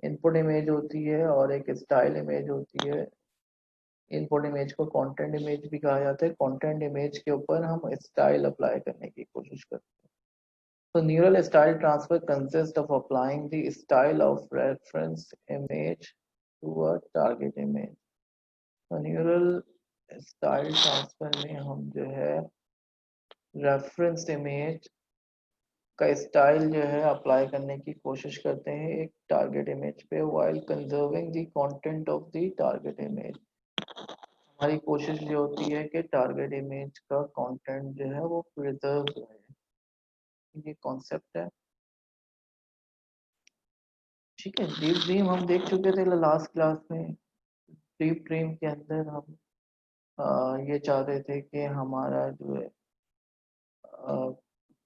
Input image होती है और एक स्टाइल इमेज होती है। इनपुट इमेज को कंटेंट इमेज भी कहा जाता है। कंटेंट इमेज के ऊपर हम स्टाइल अप्लाई करने की कोशिश करते हैं। तो neural style transfer consist of applying the style of reference image to a target image. तो न्यूरल स्टाइल ट्रांसफर में हम जो है रेफरेंस इमेज का स्टाइल जो है अप्लाई करने की कोशिश करते हैं एक टारगेट इमेज पे, while conserving the content of the target image. हमारी कोशिश ये होती है कि टारगेट इमेज का कंटेंट जो है वो प्रिजर्व रहे। ये कॉन्सेप्ट है। ठीक है, डीप ड्रीम हम देख चुके थे लास्ट क्लास में। डीप ड्रीम के अंदर हम ये चाहते थे कि हमारा जो है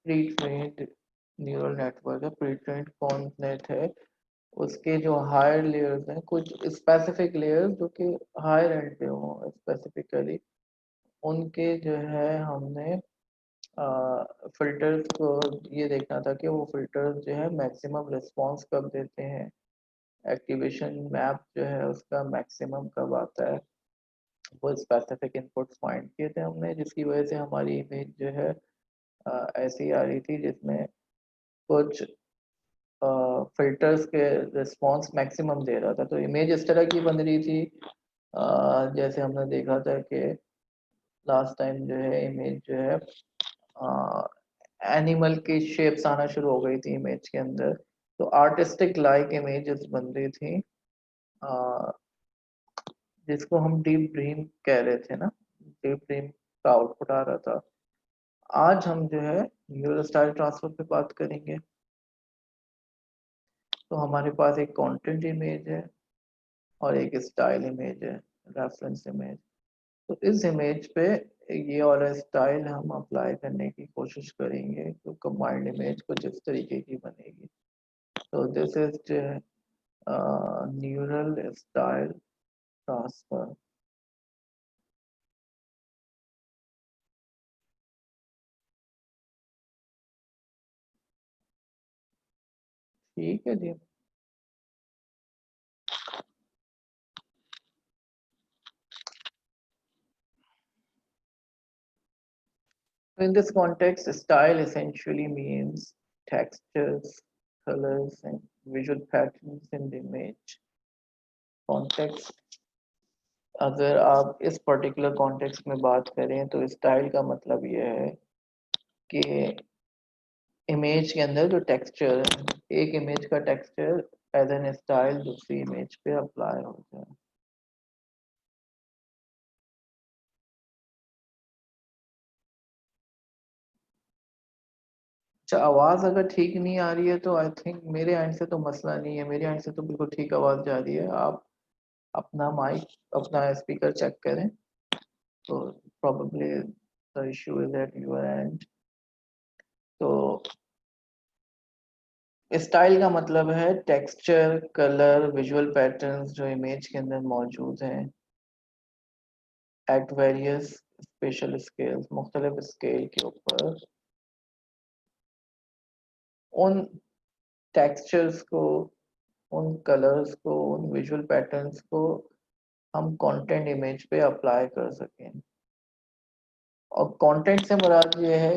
प्री ट्रेन्ड न्यूरल नेटवर्क है, प्री ट्रेन्ड कॉन नेट है, उसके जो हायर लेयर्स हैं, कुछ स्पेसिफिक लेयर्स जो कि हायर एंड पे हो स्पेसिफिकली, उनके जो है हमने फिल्टर्स को ये देखना था कि वो फिल्टर्स जो है मैक्सिमम रिस्पांस कब देते हैं, एक्टिवेशन मैप जो है उसका मैक्सिमम कब आता है। वो स्पेसिफिक इनपुट्स फाइंड किए थे हमने, जिसकी वजह से हमारी इमेज जो है ऐसी आ रही थी जिसमें कुछ फिल्टर्स के रिस्पांस मैक्सिमम दे रहा था। तो इमेज इस तरह की बन रही थी जैसे हमने देखा था कि लास्ट टाइम जो है इमेज जो है एनिमल की शेप्स आना शुरू हो गई थी इमेज के अंदर। तो आर्टिस्टिक लाइक इमेजेस बन रही थी अ, जिसको हम डीप ड्रीम कह रहे थे ना, डीप ड्रीम का आउटपुट आ रहा था। आज हम जो है न्यूरल स्टाइल ट्रांसफर पे बात करेंगे। तो हमारे पास एक कंटेंट इमेज है और एक स्टाइल इमेज है, रेफरेंस इमेज। तो इस इमेज पे ये और स्टाइल हम अप्लाई करने की कोशिश करेंगे तो कंबाइंड इमेज कुछ इस तरीके की बनेगी। तो this is neural style transfer. ठीक है जी। So in this context, style essentially means textures, colors, and visual patterns in the image. Context, अगर आप इस पर्टिकुलर कॉन्टेक्स्ट में बात करें तो स्टाइल का मतलब ये है कि इमेज के अंदर जो टेक्सचर है, एक इमेज का टेक्सचर एज एन स्टाइल दूसरी इमेज पे अप्लाई हो जाए। अच्छा, आवाज अगर ठीक नहीं आ रही है तो आई थिंक मेरे एंड से तो मसला नहीं है, मेरे एंड से तो बिल्कुल ठीक आवाज जा रही है। आप अपना माइक, अपना स्पीकर चेक करें। तो probably the issue is at your end। तो स्टाइल का मतलब है टेक्सचर, कलर, विजुअल पैटर्न्स जो इमेज के अंदर मौजूद हैं एट वेरियस स्पेशल स्केल्स, मुख्तलिफ स्केल के ऊपर उन टेक्सचर्स को, उन कलर्स को, उन विजुअल पैटर्न्स को हम कंटेंट इमेज पे अप्लाई कर सकें। और कंटेंट से मुराद ये है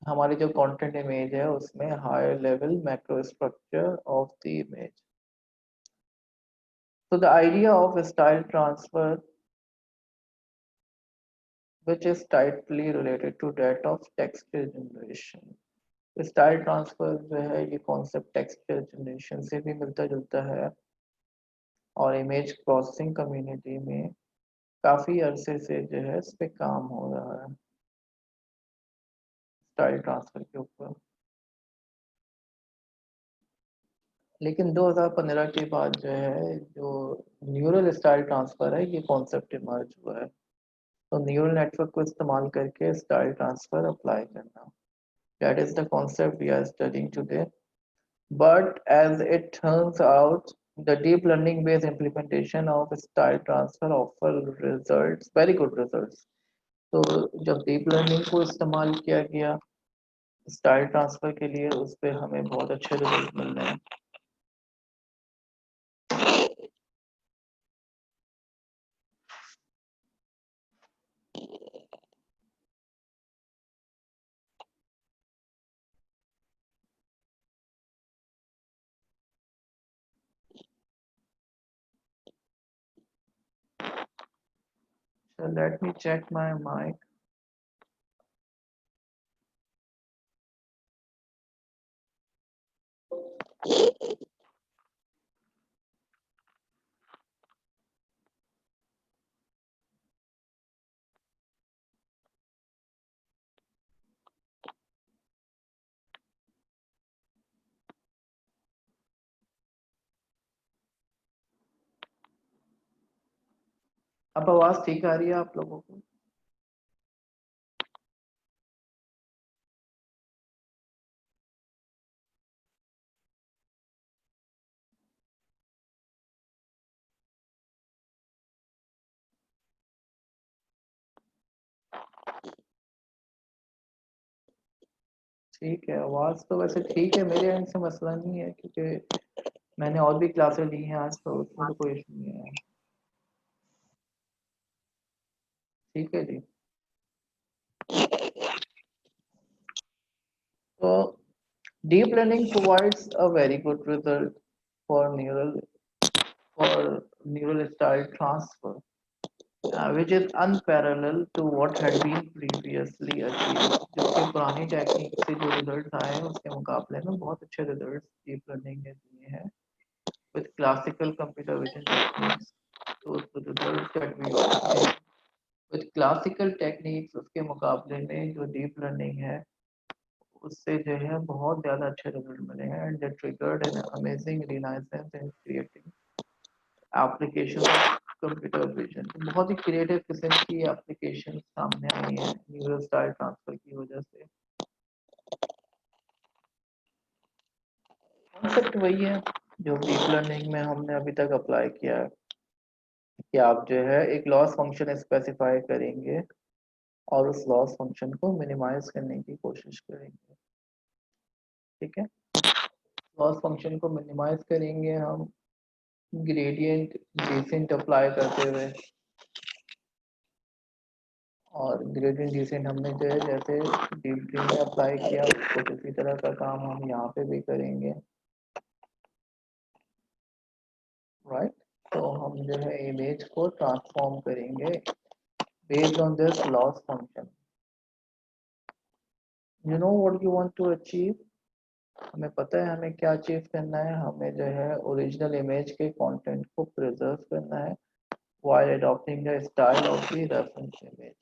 हमारी जो कंटेंट इमेज है उसमें higher level macro structure of the image. So the idea of style transfer, which is tightly related to that of texture generation। Style transfer जो है ये कॉन्सेप्ट टेक्सचर जनरेशन से भी मिलता जुलता है और इमेज प्रोसेसिंग कम्युनिटी में काफ़ी अरसे से जो है इस पे काम हो रहा है स्टाइल ट्रांसफर के ऊपर। लेकिन 2015 के बाद जो है जो न्यूरल स्टाइल ट्रांसफर है ये कॉन्सेप्ट इमर्ज हुआ है। तो न्यूरल नेटवर्क को इस्तेमाल करके स्टाइल ट्रांसफर अप्लाई करना, that is the concept we are studying today। But as it turns out, the deep learning based implementation of style transfer offer results, very good results। तो जब deep learning को इस्तेमाल किया गया style transfer के लिए, उस पे हमें बहुत अच्छे रिजल्ट मिल रहे हैं। So let me check my mic. अब आवाज ठीक आ रही है आप लोगों को? ठीक है, आवाज तो वैसे ठीक है, मेरे एंड से मसला नहीं है क्योंकि मैंने और भी क्लासेस ली हैं आज, तो उसमें तो कोई इशू नहीं है। ठीक है जी। तो deep learning provides a very good result for neural style transfer, which is unparalleled to what had been previously achieved. जिसके पुरानी टेक्निक से जो रिजल्ट आए हैं उसके मुकाबले में बहुत अच्छे रिजल्ट डीप लर्निंग ने दिए हैं with classical computer vision techniques. Those results that we obtained with classical techniques उसके मुकाबले में जो डीप लर्निंग है उससे जो है बहुत ज़्यादा अच्छे रिजल्ट मिले हैं and they triggered an amazing renaissance in creating application computer vision. बहुत ही क्रिएटिव किस्म की एप्लीकेशन सामने आई है न्यूरल स्टाइल ट्रांसफर की वजह से। कॉन्सेप्ट वही है जो डीप लर्निंग में हमने अभी तक अप्लाई किया है कि आप जो है एक लॉस फंक्शन स्पेसिफाई करेंगे और उस लॉस फंक्शन को मिनिमाइज करने की कोशिश करेंगे। ठीक है, लॉस फंक्शन को मिनिमाइज करेंगे हम ग्रेडियंट डिसेंट अप्लाई करते हुए, और ग्रेडियंट डिसेंट हमने जो है जैसे डीप ट्री में अप्लाई किया कुछ उसी तरह का काम हम यहाँ पे भी करेंगे। राइट, तो हम जो है इमेज को ट्रांसफॉर्म करेंगे based on this loss function. You know what you want to achieve, हमें पता है हमें क्या अचीव करना है, हमें जो है ओरिजिनल इमेज के कंटेंट को प्रिजर्व करना है while adopting the style of the reference image.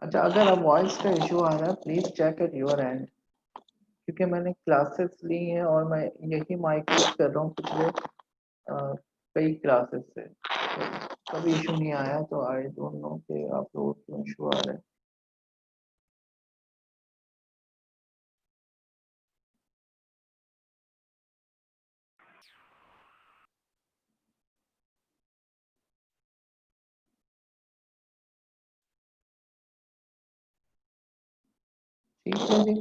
अच्छा, अगर अब वॉइस का इशू आ रहा है please check at your end, क्योंकि मैंने क्लासेस ली हैं और मैं यही माइक यूज कर रहा हूँ पिछले कई क्लासेस से, तो कभी इशू नहीं आया, तो आई डोंट नो कि आप लोगों को इशू आ रहा है। ठीक है जी,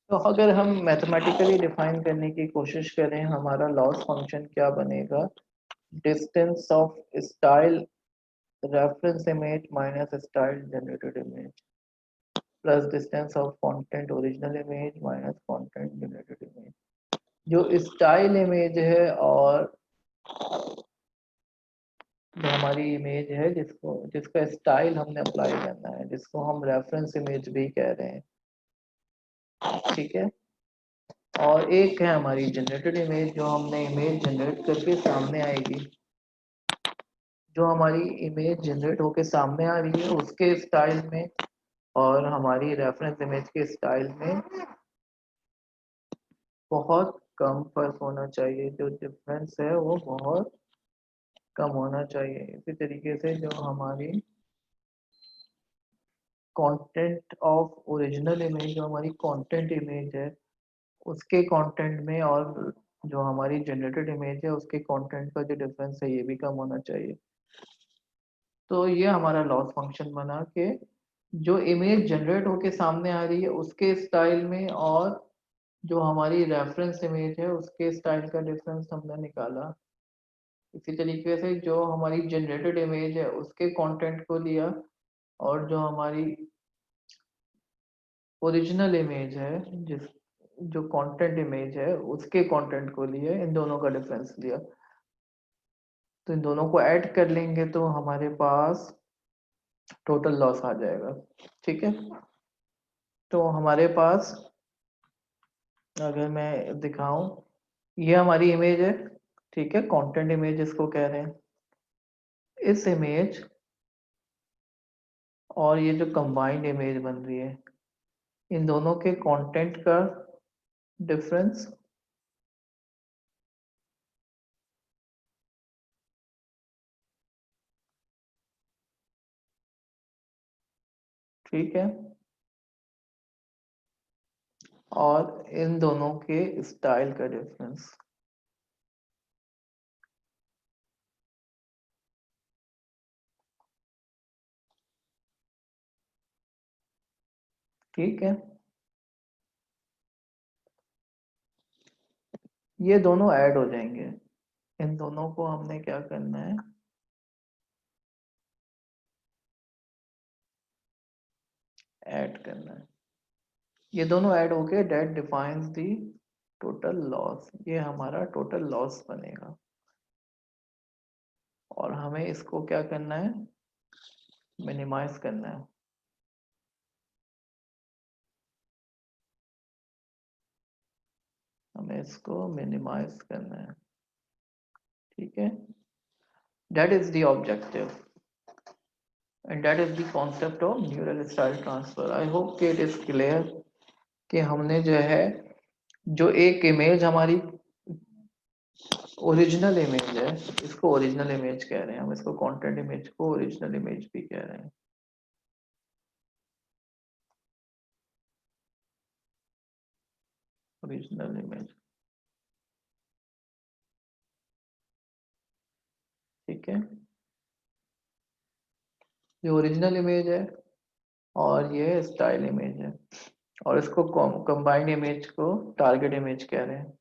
तो अगर हम मैथमेटिकली डिफाइन करने की कोशिश करें हमारा लॉस फंक्शन क्या बनेगा, distance of style reference image minus style generated image plus distance of content original image minus content generated image. जो स्टाइल इमेज है और जो हमारी इमेज है जिसका स्टाइल हमने अप्लाई करना है, जिसको हम रेफरेंस इमेज भी कह रहे हैं। ठीक है, और एक है हमारी जनरेटेड इमेज जो हमने इमेज जनरेट करके सामने आएगी, जो हमारी इमेज जनरेट होके सामने आ रही है उसके स्टाइल में और हमारी रेफरेंस इमेज के स्टाइल में बहुत कम फर्क होना चाहिए, जो डिफरेंस है वो बहुत कम होना चाहिए। इसी तरीके से जो हमारी कंटेंट ऑफ ओरिजिनल इमेज, जो हमारी कंटेंट इमेज है उसके कंटेंट में और जो हमारी जनरेटेड इमेज है उसके कंटेंट का जो डिफरेंस है ये भी कम होना चाहिए। तो ये हमारा लॉस फंक्शन बना के जो इमेज जनरेट होके सामने आ रही है उसके स्टाइल में और जो हमारी रेफरेंस इमेज है उसके स्टाइल का डिफरेंस हमने निकाला। इसी तरीके से जो हमारी जनरेटेड इमेज है उसके कंटेंट को लिया और जो हमारी ओरिजिनल इमेज है जिस जो कंटेंट इमेज है उसके कंटेंट को लिए इन दोनों का डिफरेंस लिया। तो इन दोनों को ऐड कर लेंगे तो हमारे पास टोटल लॉस आ जाएगा। ठीक है, तो हमारे पास अगर मैं दिखाऊं ये हमारी इमेज है। ठीक है, कंटेंट इमेज इसको कह रहे हैं। इस इमेज और ये जो कंबाइंड इमेज बन रही है इन दोनों के कंटेंट का डिफरेंस ठीक है, और इन दोनों के स्टाइल का डिफरेंस। ठीक है, ये दोनों ऐड हो जाएंगे। इन दोनों को हमने क्या करना है, ऐड करना है। ये दोनों ऐड होके that defines the total loss, ये हमारा टोटल लॉस बनेगा। और हमें इसको क्या करना है, मिनिमाइज करना है। हमें इसको मिनिमाइज करना है। ठीक है, that is the objective and that is the concept of neural style transfer. I hope कि it is clear कि हमने जो है जो एक इमेज हमारी ओरिजिनल इमेज है इसको ओरिजिनल इमेज कह रहे हैं हम, इसको कंटेंट इमेज को ओरिजिनल इमेज भी कह रहे हैं। ओरिजिनल इमेज, ठीक है, ये ओरिजिनल इमेज है और ये स्टाइल इमेज है और इसको कंबाइंड इमेज को टारगेट इमेज कह रहे हैं।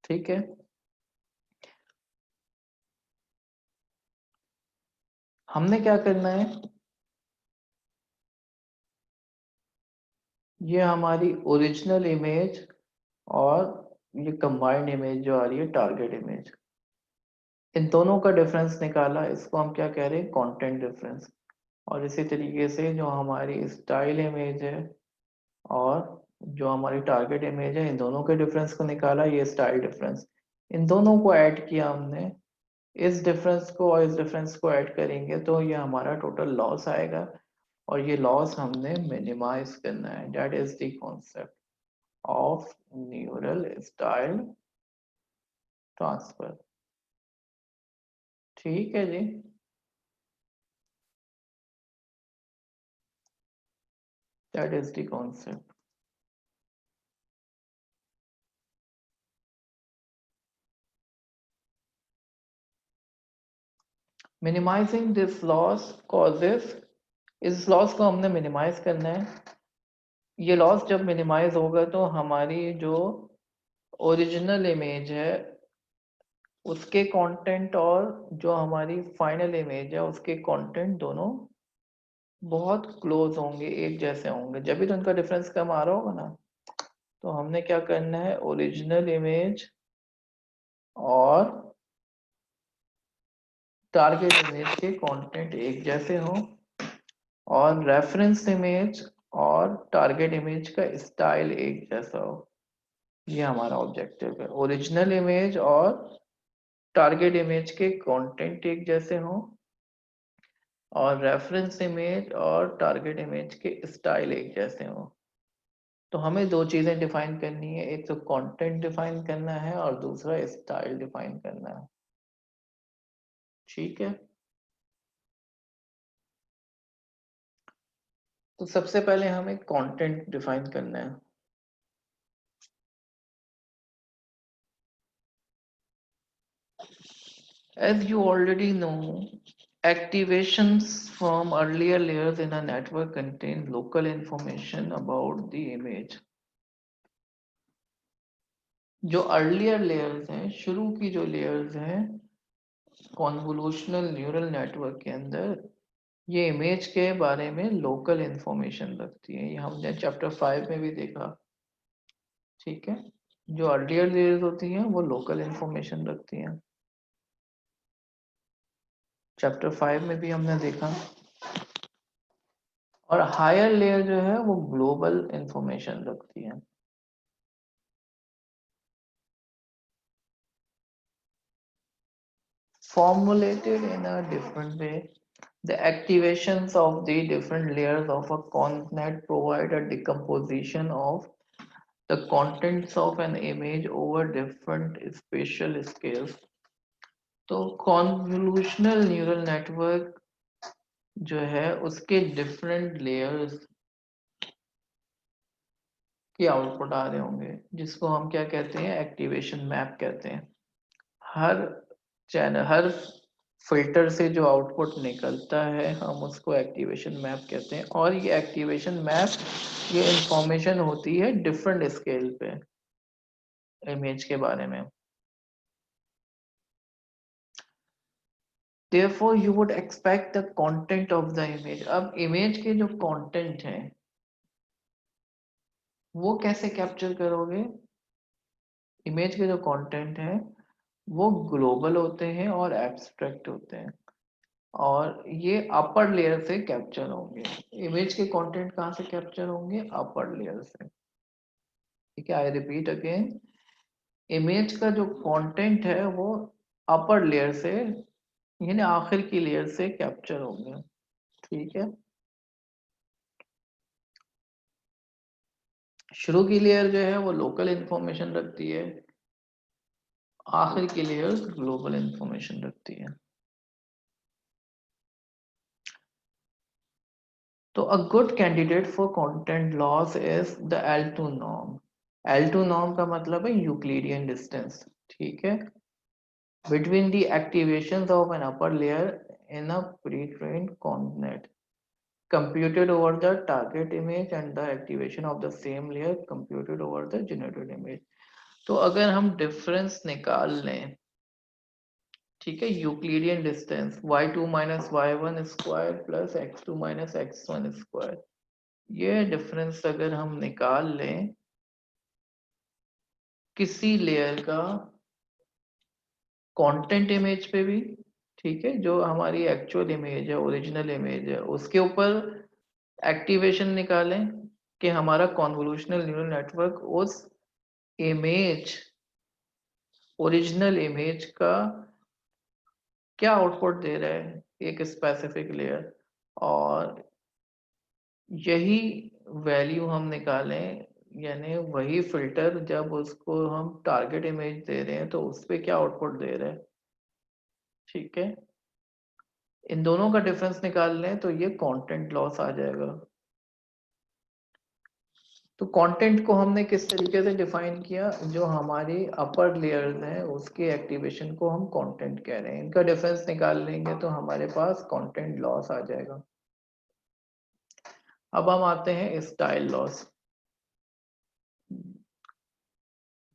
ठीक है, हमने क्या करना है, ये हमारी ओरिजिनल इमेज और ये कंबाइंड इमेज जो आ रही है टारगेट इमेज, इन दोनों का डिफरेंस निकाला, इसको हम क्या कह रहे हैं, कंटेंट डिफरेंस। और इसी तरीके से जो हमारी स्टाइल इमेज है और जो हमारी टारगेट इमेज है इन दोनों के डिफरेंस को निकाला, ये स्टाइल डिफरेंस। इन दोनों को ऐड किया हमने, इस डिफरेंस को और इस डिफरेंस को ऐड करेंगे तो ये हमारा टोटल लॉस आएगा और ये लॉस हमने मिनिमाइज करना है। That is the concept of neural style transfer. ठीक है जी, that is the concept. Minimizing this loss causes, इस लॉस को हमने मिनिमाइज करना है। ये लॉस जब मिनिमाइज होगा तो हमारी जो ओरिजिनल इमेज है उसके कंटेंट और जो हमारी फाइनल इमेज है उसके कंटेंट दोनों बहुत क्लोज होंगे, एक जैसे होंगे, जब भी तो उनका डिफरेंस कम आ रहा होगा ना। तो हमने क्या करना है, ओरिजिनल इमेज और टारगेट इमेज के कंटेंट एक जैसे हो और रेफरेंस इमेज और टारगेट इमेज का स्टाइल एक जैसा हो। ये हमारा ऑब्जेक्टिव है, ओरिजिनल इमेज और टारगेट इमेज के कंटेंट एक जैसे हो और रेफरेंस इमेज और टारगेट इमेज के स्टाइल एक जैसे हो। तो हमें दो चीजें डिफाइन करनी है, एक तो कंटेंट डिफाइन करना है और दूसरा स्टाइल डिफाइन करना है। ठीक है, तो सबसे पहले हमें कंटेंट डिफाइन करना है। As you already know Activations from earlier layers in a network contain local information about the image. जो earlier layers हैं, शुरू की जो layers हैं कॉन्वोल्यूशनल न्यूरल नेटवर्क के अंदर, ये इमेज के बारे में लोकल इंफॉर्मेशन रखती है। ये हमने चैप्टर 5 में भी देखा। ठीक है, जो अर्लियर लेयर्स होती हैं वो लोकल इंफॉर्मेशन रखती हैं, चैप्टर 5 में भी हमने देखा। और हायर लेयर जो है वो ग्लोबल इंफॉर्मेशन रखती है। Formulated in a different way, the activations of the different layers of a ConvNet provide a decomposition of the contents of an image over different spatial scales. तो convolutional neural network जो है उसके different layers के output आ रहे होंगे, जिसको हम क्या कहते हैं, एक्टिवेशन मैप कहते हैं। हर चैनल, हर फिल्टर से जो आउटपुट निकलता है हम उसको एक्टिवेशन मैप कहते हैं। और ये एक्टिवेशन मैप, ये इंफॉर्मेशन होती है डिफरेंट स्केल पे इमेज के बारे में। Therefore you would expect the content of the image। अब इमेज के जो कंटेंट हैं वो कैसे कैप्चर करोगे? इमेज के जो कंटेंट हैं वो ग्लोबल होते हैं और एब्स्ट्रैक्ट होते हैं, और ये अपर लेयर से कैप्चर होंगे। इमेज के कंटेंट कहाँ से कैप्चर होंगे? अपर लेयर से। ठीक है, आई रिपीट अगेन, इमेज का जो कंटेंट है वो अपर लेयर से, यानी आखिर की लेयर से कैप्चर होंगे। ठीक है, शुरू की लेयर जो है वो लोकल इंफॉर्मेशन रखती है, आखिर की लेयर ग्लोबल इंफॉर्मेशन रखती है। तो a good candidate for content loss is the L2 norm. L2 norm का मतलब है यूक्लिडियन डिस्टेंस। ठीक है, between the activations of an upper layer in a pre-trained ConvNet computed over the target image and the activation of the same layer computed over the generated image। तो अगर हम difference निकाल लें, ठीक है, Euclidean distance y2 minus y1 square plus x2 minus x1 square, ये difference अगर हम निकाल लें किसी लेयर का कंटेंट इमेज पे भी, ठीक है, जो हमारी एक्चुअल इमेज है, ओरिजिनल इमेज है, उसके ऊपर एक्टिवेशन निकालें कि हमारा कॉन्वोल्यूशनल न्यूरल नेटवर्क उस इमेज, ओरिजिनल इमेज का क्या आउटपुट दे रहा है, एक स्पेसिफिक लेयर, और यही वैल्यू हम निकालें, यानी वही फिल्टर जब उसको हम टारगेट इमेज दे रहे हैं तो उस पर क्या आउटपुट दे रहे हैं। ठीक है, इन दोनों का डिफरेंस निकाल लें तो ये कंटेंट लॉस आ जाएगा। तो कंटेंट को हमने किस तरीके से डिफाइन किया? जो हमारी अपर लेयर्स हैं उसके एक्टिवेशन को हम कंटेंट कह रहे हैं, इनका डिफरेंस निकाल लेंगे तो हमारे पास कंटेंट लॉस आ जाएगा। अब हम आते हैं स्टाइल लॉस।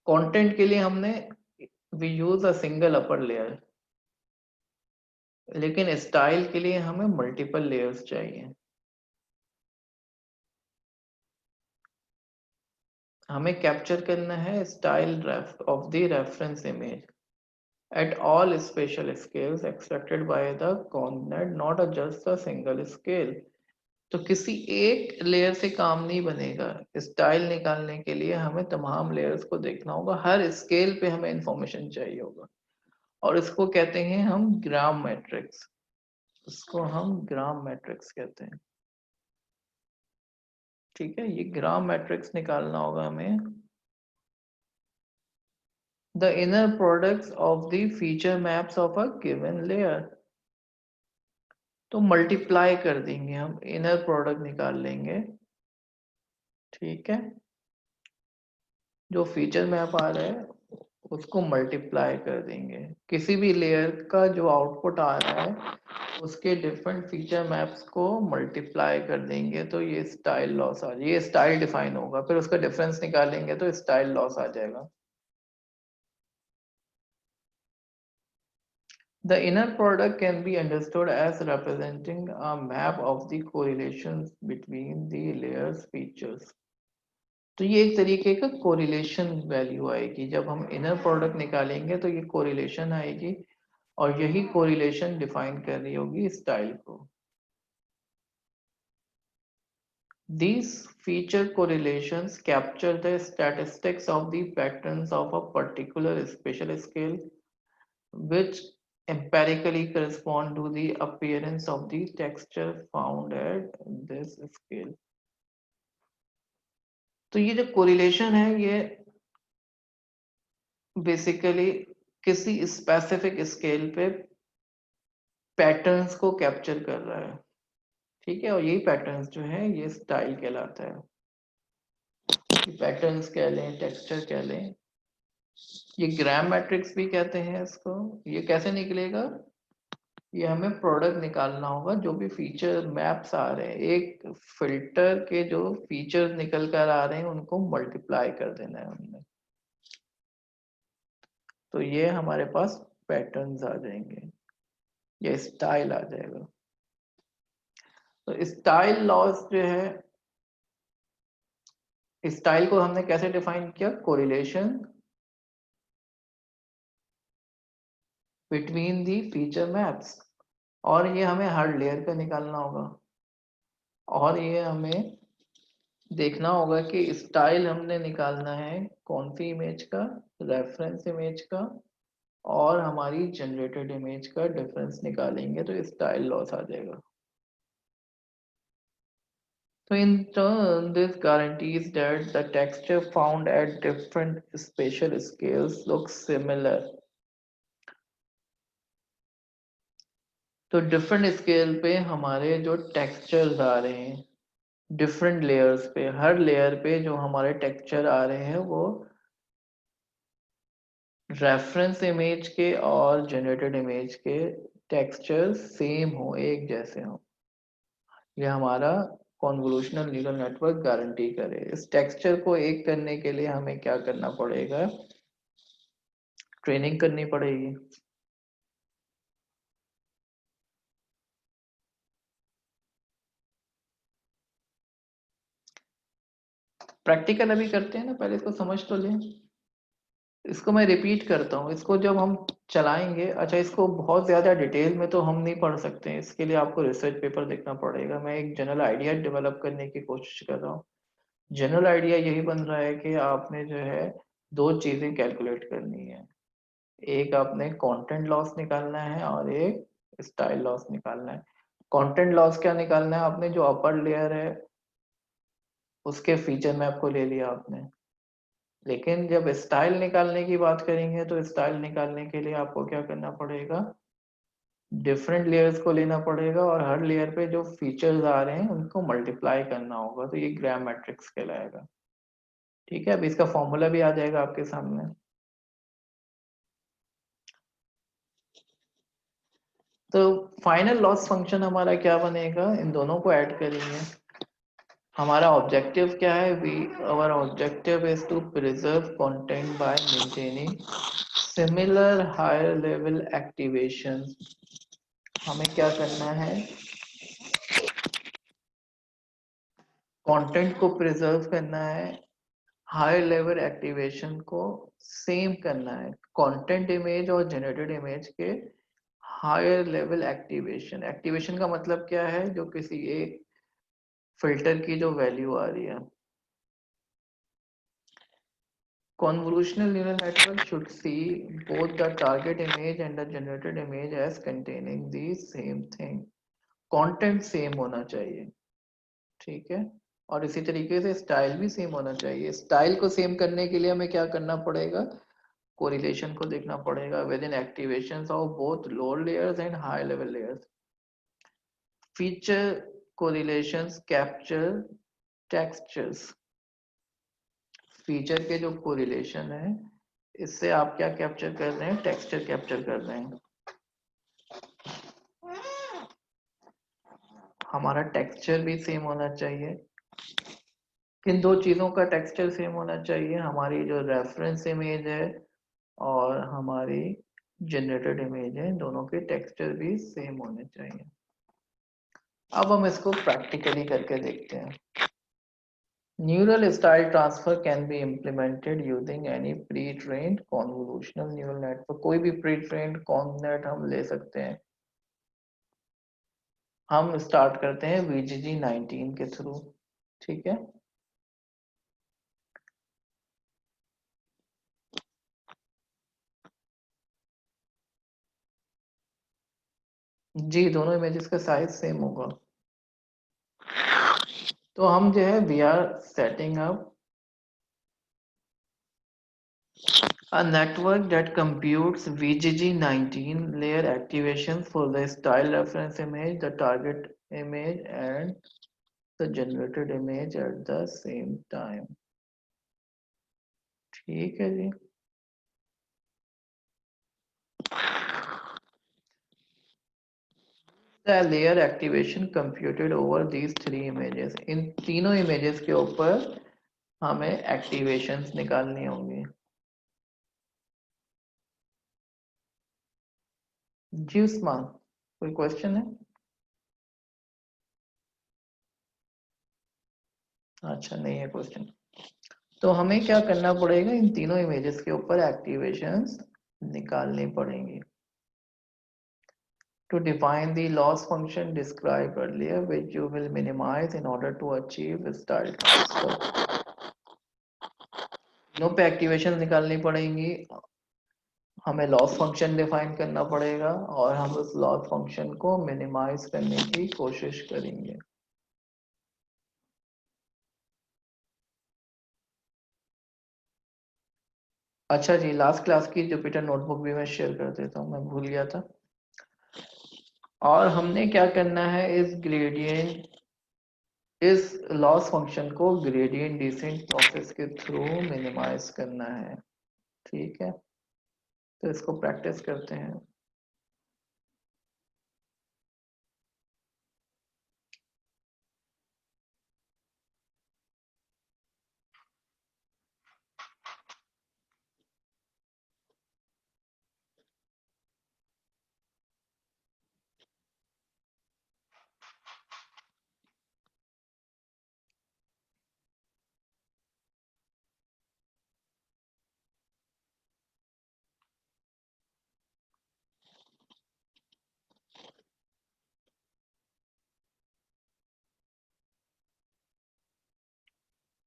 कंटेंट के लिए हमने we use a single upper layer, लेकिन स्टाइल के लिए हमें मल्टीपल लेयर्स चाहिए। हमें कैप्चर करना है style of the reference image at all spatial scales extracted by the ConvNet, not just a single scale। तो किसी एक लेयर से काम नहीं बनेगा, स्टाइल निकालने के लिए हमें तमाम लेयर्स को देखना होगा, हर स्केल पे हमें इंफॉर्मेशन चाहिए होगा, और इसको कहते हैं हम ग्राम मैट्रिक्स, इसको हम ग्राम मैट्रिक्स कहते हैं। ठीक है, ये ग्राम मैट्रिक्स निकालना होगा हमें। The inner products of the feature maps of a given layer, तो मल्टीप्लाई कर देंगे हम, इनर प्रोडक्ट निकाल लेंगे। ठीक है, जो फीचर मैप आ रहा है उसको मल्टीप्लाई कर देंगे। किसी भी लेयर का जो आउटपुट आ रहा है उसके डिफरेंट फीचर मैप्स को मल्टीप्लाई कर देंगे तो ये स्टाइल लॉस आ जाए, ये स्टाइल डिफाइन होगा, फिर उसका डिफरेंस निकालेंगे तो स्टाइल लॉस आ जाएगा। The inner product can be understood as representing a map of the correlations between the layers features। तो ये एक तरीके का कोरिलेशन वैल्यू आएगी, जब हम इनर प्रोडक्ट निकालेंगे तो ये कोरिलेशन आएगी और यही कोरिलेशन डिफाइन कर रही होगी स्टाइल को। These feature correlations capture the statistics of the patterns of a particular spatial scale which empirically correspond to the appearance of the texture found at this scale। तो ये जो कोरिलेशन है ये basically किसी स्पेसिफिक स्केल पे patterns को capture कर रहा है, ठीक है, और यही पैटर्न्स जो है ये स्टाइल कहलाता है। पैटर्न्स कह लें, टेक्सचर कह लें, ये ग्राम मैट्रिक्स भी कहते हैं इसको। ये कैसे निकलेगा, ये हमें प्रोडक्ट निकालना होगा, जो भी फीचर मैप्स आ रहे हैं एक फिल्टर के जो फीचर्स निकल कर आ रहे हैं उनको मल्टीप्लाई कर देना है हमने, तो ये हमारे पास पैटर्न्स आ जाएंगे, ये स्टाइल आ जाएगा। तो स्टाइल लॉस जो है, स्टाइल को हमने कैसे डिफाइन किया, correlation between the feature maps, और ये हमें हर लेयर का निकालना होगा, और ये हमें देखना होगा कि स्टाइल हमने निकालना है कौन सी इमेज का, रेफरेंस इमेज का और हमारी जनरेटेड इमेज का डिफरेंस निकालेंगे तो स्टाइल लॉस आ जाएगा। So in turn, this guarantees that the texture found at different spatial scales looks similar। तो डिफरेंट स्केल पे हमारे जो टेक्सचर्स आ रहे हैं डिफरेंट लेयर्स पे, हर लेयर पे जो हमारे टेक्सचर आ रहे हैं वो रेफरेंस इमेज के और जनरेटेड इमेज के टेक्सचर सेम हो, एक जैसे हो, ये हमारा कॉन्वोल्यूशनल न्यूरल नेटवर्क गारंटी करे। इस टेक्सचर को एक करने के लिए हमें क्या करना पड़ेगा, ट्रेनिंग करनी पड़ेगी। प्रैक्टिकल अभी करते हैं ना, पहले इसको समझ तो लें। इसको मैं रिपीट करता हूँ, इसको जब हम चलाएंगे, अच्छा इसको बहुत ज़्यादा डिटेल में तो हम नहीं पढ़ सकते हैं, इसके लिए आपको रिसर्च पेपर देखना पड़ेगा। मैं एक जनरल आइडिया डेवलप करने की कोशिश कर रहा हूँ। जनरल आइडिया यही बन रहा है कि आपने जो है दो चीज़ें कैलकुलेट करनी है, एक आपने कंटेंट लॉस निकालना है और एक स्टाइल लॉस निकालना है। कंटेंट लॉस क्या निकालना है आपने, जो अपर लेयर है उसके फीचर मैप को ले लिया आपने, लेकिन जब स्टाइल निकालने की बात करेंगे तो स्टाइल निकालने के लिए आपको क्या करना पड़ेगा, डिफरेंट लेयर्स को लेना पड़ेगा और हर लेयर पे जो फीचर्स आ रहे हैं उनको मल्टीप्लाई करना होगा, तो ये ग्राम मैट्रिक्स कहलाएगा। ठीक है, अब इसका फॉर्मूला भी आ जाएगा आपके सामने। तो फाइनल लॉस फंक्शन हमारा क्या बनेगा, इन दोनों को ऐड करेंगे। हमारा ऑब्जेक्टिव क्या है, we our objective is to preserve content by maintaining similar higher level activation. हमें क्या करना है, कंटेंट को प्रिजर्व करना है, हायर लेवल एक्टिवेशन को सेम करना है, कंटेंट इमेज और जनरेटेड इमेज के हायर लेवल एक्टिवेशन। एक्टिवेशन का मतलब क्या है, जो किसी एक फिल्टर की जो वैल्यू आ रही है। Convolutional neural network should see both the target image and the generated image as containing the same thing। Content same होना चाहिए, ठीक है, और इसी तरीके से स्टाइल भी सेम होना चाहिए। स्टाइल को सेम करने के लिए हमें क्या करना पड़ेगा, कोरिलेशन को देखना पड़ेगा within activations of both lower layers and high level layers. Feature correlations capture textures, feature के जो कोरिलेशन है इससे आप क्या कैप्चर कर रहे हैं, टेक्सचर कैप्चर कर रहे हैं। हमारा टेक्सचर भी सेम होना चाहिए। किन दो चीजों का टेक्सचर सेम होना चाहिए, हमारी जो रेफरेंस इमेज है और हमारी जनरेटेड इमेज है, दोनों के टेक्सचर भी सेम होने चाहिए। अब हम इसको प्रैक्टिकली करके देखते हैं। Neural style transfer can be implemented using any pre-trained convolutional neural network। कोई भी pre-trained connet हम ले सकते हैं। हम स्टार्ट करते हैं VGG19 के थ्रू, ठीक है। जी, दोनों इमेजेस का साइज सेम होगा। तो हम जो है we are setting up a network that computes VGG19 layer activations for the style reference image, the target image and the generated image at the same time। ठीक है जी। The layer activation computed over these three images। इन तीनों images के ऊपर हमें activations निकालनी होंगी। जी उस्मान, कोई question है? अच्छा, नहीं है क्वेश्चन। तो हमें क्या करना पड़ेगा, इन तीनों इमेजेस के ऊपर एक्टिवेशंस निकालनी पड़ेंगी। To define the loss function described earlier, which you will minimize in order to achieve style transfer। तीनों पे एक्टिवेशन निकालनी पड़ेंगी, हमें लॉस फंक्शन डिफाइन करना पड़ेगा और हम उस लॉस फंक्शन को मिनिमाइज करने की कोशिश करेंगे। अच्छा जी, लास्ट क्लास की जुपिटर नोटबुक भी मैं शेयर कर देता हूँ, मैं भूल गया था। और हमने क्या करना है, इस लॉस फंक्शन को ग्रेडियंट डिसेंट प्रोसेस के थ्रू मिनिमाइज करना है, ठीक है। तो इसको प्रैक्टिस करते हैं।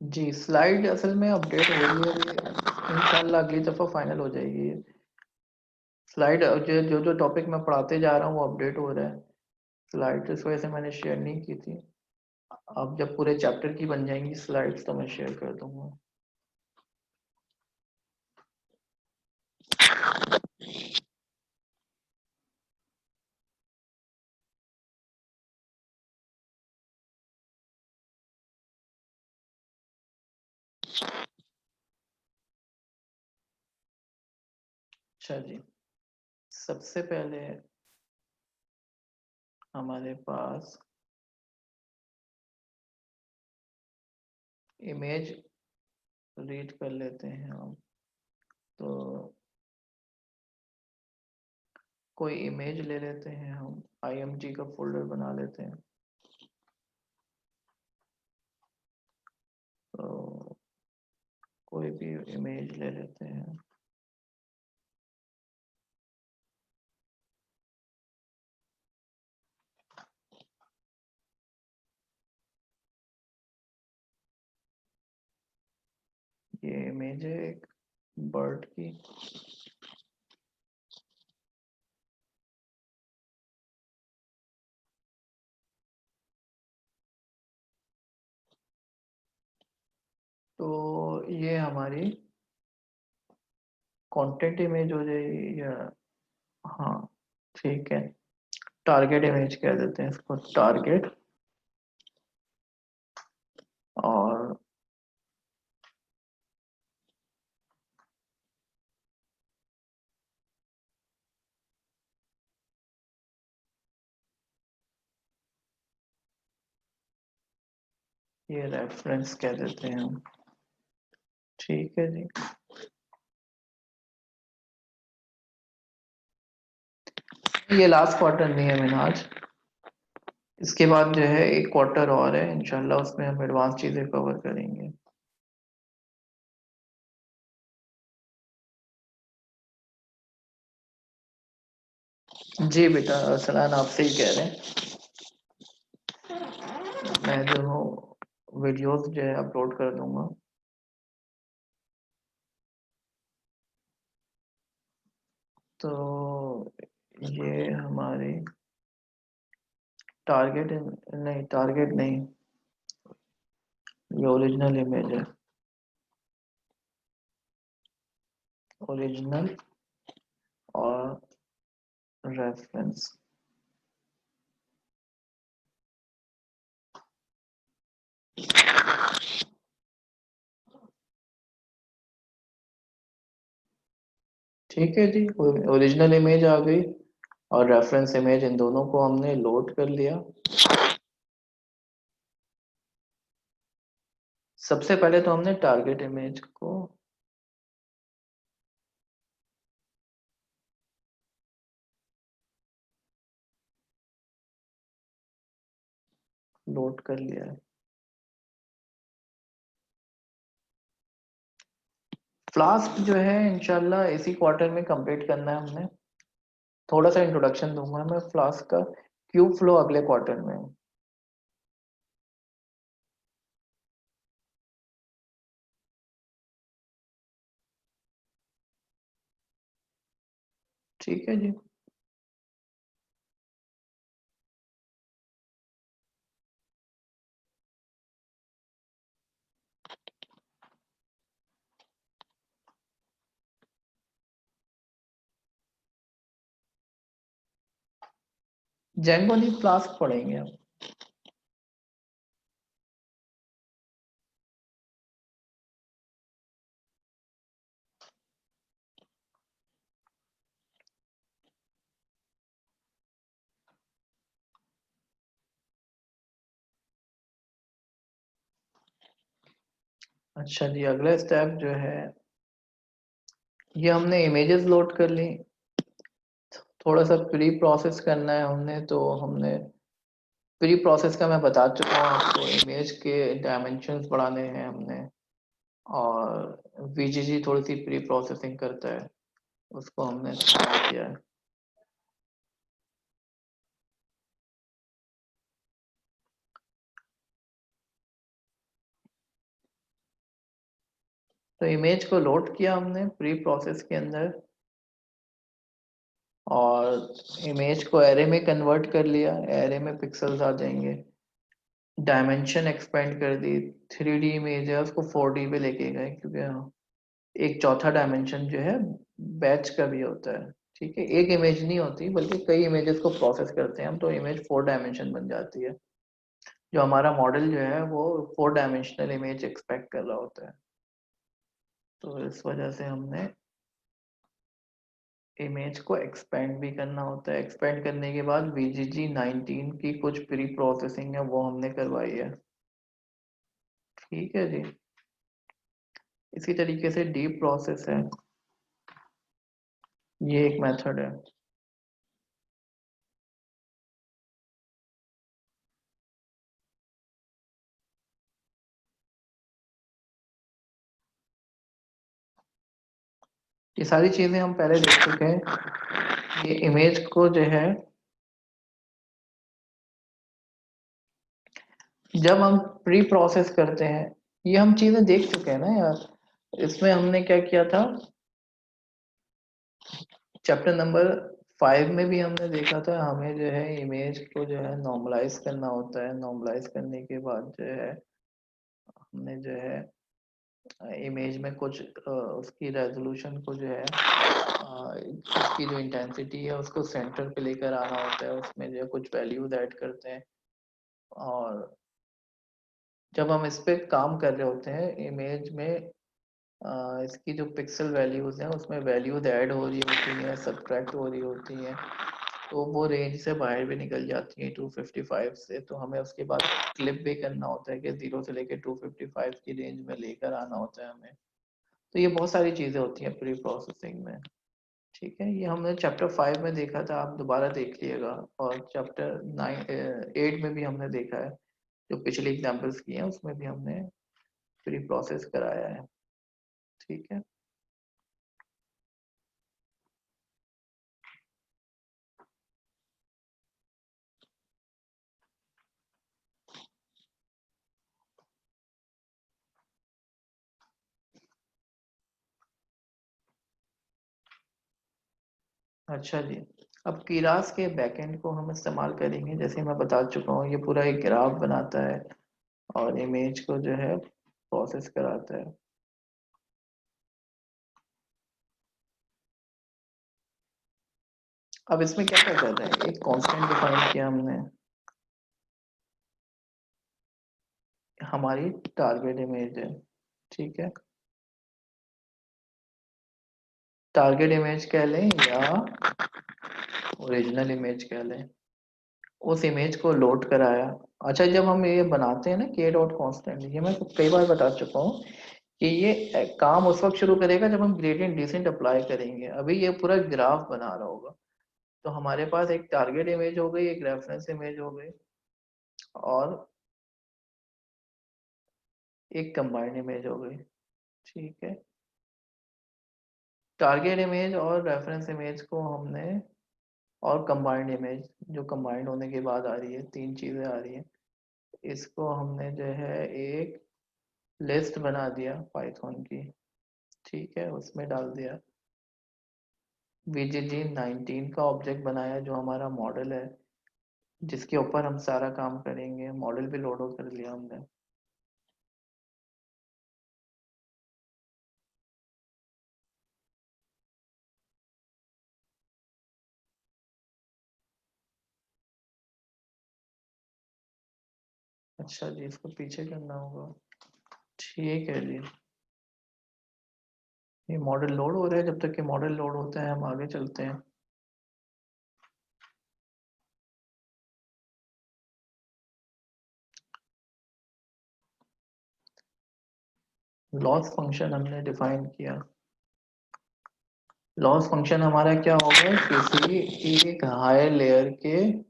जी, स्लाइड असल में अपडेट हो रही है, इंशाल्लाह अगली दफा फाइनल हो जाएगी। स्लाइड जो जो टॉपिक मैं पढ़ाते जा रहा हूँ वो अपडेट हो रहा है। स्लाइड इस वजह से मैंने शेयर नहीं की थी। अब जब पूरे चैप्टर की बन जाएंगी स्लाइड्स तो मैं शेयर कर दूंगा। अच्छा जी, सबसे पहले हमारे पास इमेज रीड कर लेते हैं हम। तो कोई इमेज ले लेते हैं हम, IMG का फोल्डर बना लेते हैं। तो कोई भी इमेज ले लेते हैं। ये इमेज है एक बर्ड की। तो ये हमारी कंटेंट इमेज हो जाएगी या, हाँ ठीक है, टारगेट इमेज कह देते हैं इसको, टारगेट। और ये रेफरेंस कह देते हैं हम। ठीक है जी। ये लास्ट क्वार्टर नहीं है मिनहाज, इसके बाद जो है एक क्वार्टर और है इंशाल्लाह, उसमें हम एडवांस चीजें कवर करेंगे। जी बेटा, सलान आपसे ही कह रहे हैं। मैं जो हूँ वीडियोस जो है अपलोड कर दूंगा। तो ये हमारी टारगेट नहीं, टारगेट नहीं, ये ओरिजिनल इमेज है, ओरिजिनल और रेफरेंस। ठीक है जी, ओरिजिनल इमेज आ गई और रेफरेंस इमेज, इन दोनों को हमने लोड कर लिया। सबसे पहले तो हमने टारगेट इमेज को लोड कर लिया है। फ्लास्क जो है इंशाल्लाह इसी क्वार्टर में कंप्लीट करना है हमने। थोड़ा सा इंट्रोडक्शन दूंगा मैं फ्लास्क का, क्यूब फ्लो अगले क्वार्टर में। ठीक है जी। जेंगो नहीं, फ्लास्क पढ़ेंगे हम। अच्छा जी, अगला स्टेप जो है, ये हमने इमेजेस लोड कर ली। थोड़ा सा प्री प्रोसेस करना है हमने, तो हमने प्री प्रोसेस का मैं बता चुका हूँ आपको, इमेज के डायमेंशंस बढ़ाने हैं हमने, और वीजीजी थोड़ी सी प्री प्रोसेसिंग करता है, उसको हमने इस्तेमाल किया है। तो इमेज को लोड किया हमने प्री प्रोसेस के अंदर, और इमेज को एरे में कन्वर्ट कर लिया, एरे में पिक्सल्स आ जाएंगे। डायमेंशन एक्सपेंड कर दी, 3D इमेज है उसको 4D पे लेके गए, क्योंकि एक चौथा डायमेंशन जो है बैच का भी होता है। ठीक है, एक इमेज नहीं होती बल्कि कई इमेजेस को प्रोसेस करते हैं हम, तो इमेज 4 डायमेंशन बन जाती है। जो हमारा मॉडल जो है वो 4 डायमेंशनल इमेज एक्सपेक्ट कर रहा होता है। तो इस वजह से हमने इमेज को एक्सपेंड भी करना होता है। एक्सपेंड करने के बाद VGG 19 की कुछ प्री प्रोसेसिंग है वो हमने करवाई है। ठीक है जी। इसी तरीके से डीप प्रोसेस है, ये एक मेथड है। ये सारी चीजें हम पहले देख चुके हैं। ये इमेज को जो है, जब हम प्री प्रोसेस करते हैं, ये हम चीजें देख चुके हैं ना यार। इसमें हमने क्या किया था, चैप्टर नंबर 5 में भी हमने देखा था, हमें जो है इमेज को जो है नॉर्मलाइज करना होता है। नॉर्मलाइज करने के बाद जो है हमने जो है इमेज में कुछ उसकी रेजोल्यूशन को जो है उसकी जो इंटेंसिटी है उसको सेंटर पे लेकर आना होता है, उसमें जो है कुछ वैल्यूज ऐड करते हैं। और जब हम इस पे काम कर रहे होते हैं इमेज में, इसकी जो पिक्सल वैल्यूज हैं उसमें वैल्यूज ऐड हो रही होती हैं, सब्ट्रैक्ट हो रही होती हैं। तो वो रेंज से बाहर भी निकल जाती है 255 से, तो हमें उसके बाद क्लिप भी करना होता है कि 0 से लेके 255 की रेंज में लेकर आना होता है हमें। तो ये बहुत सारी चीजें होती हैं प्री प्रोसेसिंग में। ठीक है, ये हमने चैप्टर 5 में देखा था, आप दोबारा देख लिएगा। और चैप्टर 8 में भी हमने देखा है, जो पिछले एग्जाम्पल्स किए हैं उसमें भी हमने प्री प्रोसेस कराया है। ठीक है। अच्छा जी, अब कीरास के बैकएंड को हम इस्तेमाल करेंगे। जैसे मैं बता चुका हूँ, ये पूरा एक ग्राफ बनाता है और इमेज को जो है प्रोसेस कराता है। अब इसमें क्या क्या कर रहे हैं, एक कांस्टेंट डिफाइन किया हमने, हमारी टारगेट इमेज है। ठीक है, टारगेट इमेज कह लें या ओरिजिनल इमेज कह लें। उस इमेज को लोड कराया। अच्छा, जब हम ये बनाते हैं ना के डॉट कॉन्स्टेंट, ये मैं कई बार बता चुका हूँ कि ये काम उस वक्त शुरू करेगा जब हम ग्रेडियंट डिसेंट अप्लाई करेंगे। अभी ये पूरा ग्राफ बना रहा होगा। तो हमारे पास एक टारगेट इमेज हो गई, एक रेफरेंस इमेज हो गई, और एक कंबाइंड इमेज हो गई। ठीक है, टारगेट इमेज और रेफरेंस इमेज को हमने, और कंबाइंड इमेज जो कंबाइंड होने के बाद आ रही है, तीन चीजें आ रही हैं, इसको हमने जो है एक लिस्ट बना दिया पाइथन की। ठीक है, उसमें डाल दिया। VGG 19 का ऑब्जेक्ट बनाया जो हमारा मॉडल है, जिसके ऊपर हम सारा काम करेंगे। मॉडल भी लोड कर लिया हमने। अच्छा जी, इसको पीछे करना होगा। ठीक है जी, ये मॉडल लोड हो रहा है। जब तक कि मॉडल लोड होता है हम आगे चलते हैं। लॉस फंक्शन हमने डिफाइन किया। लॉस फंक्शन हमारा क्या होगा, किसी एक हायर लेयर के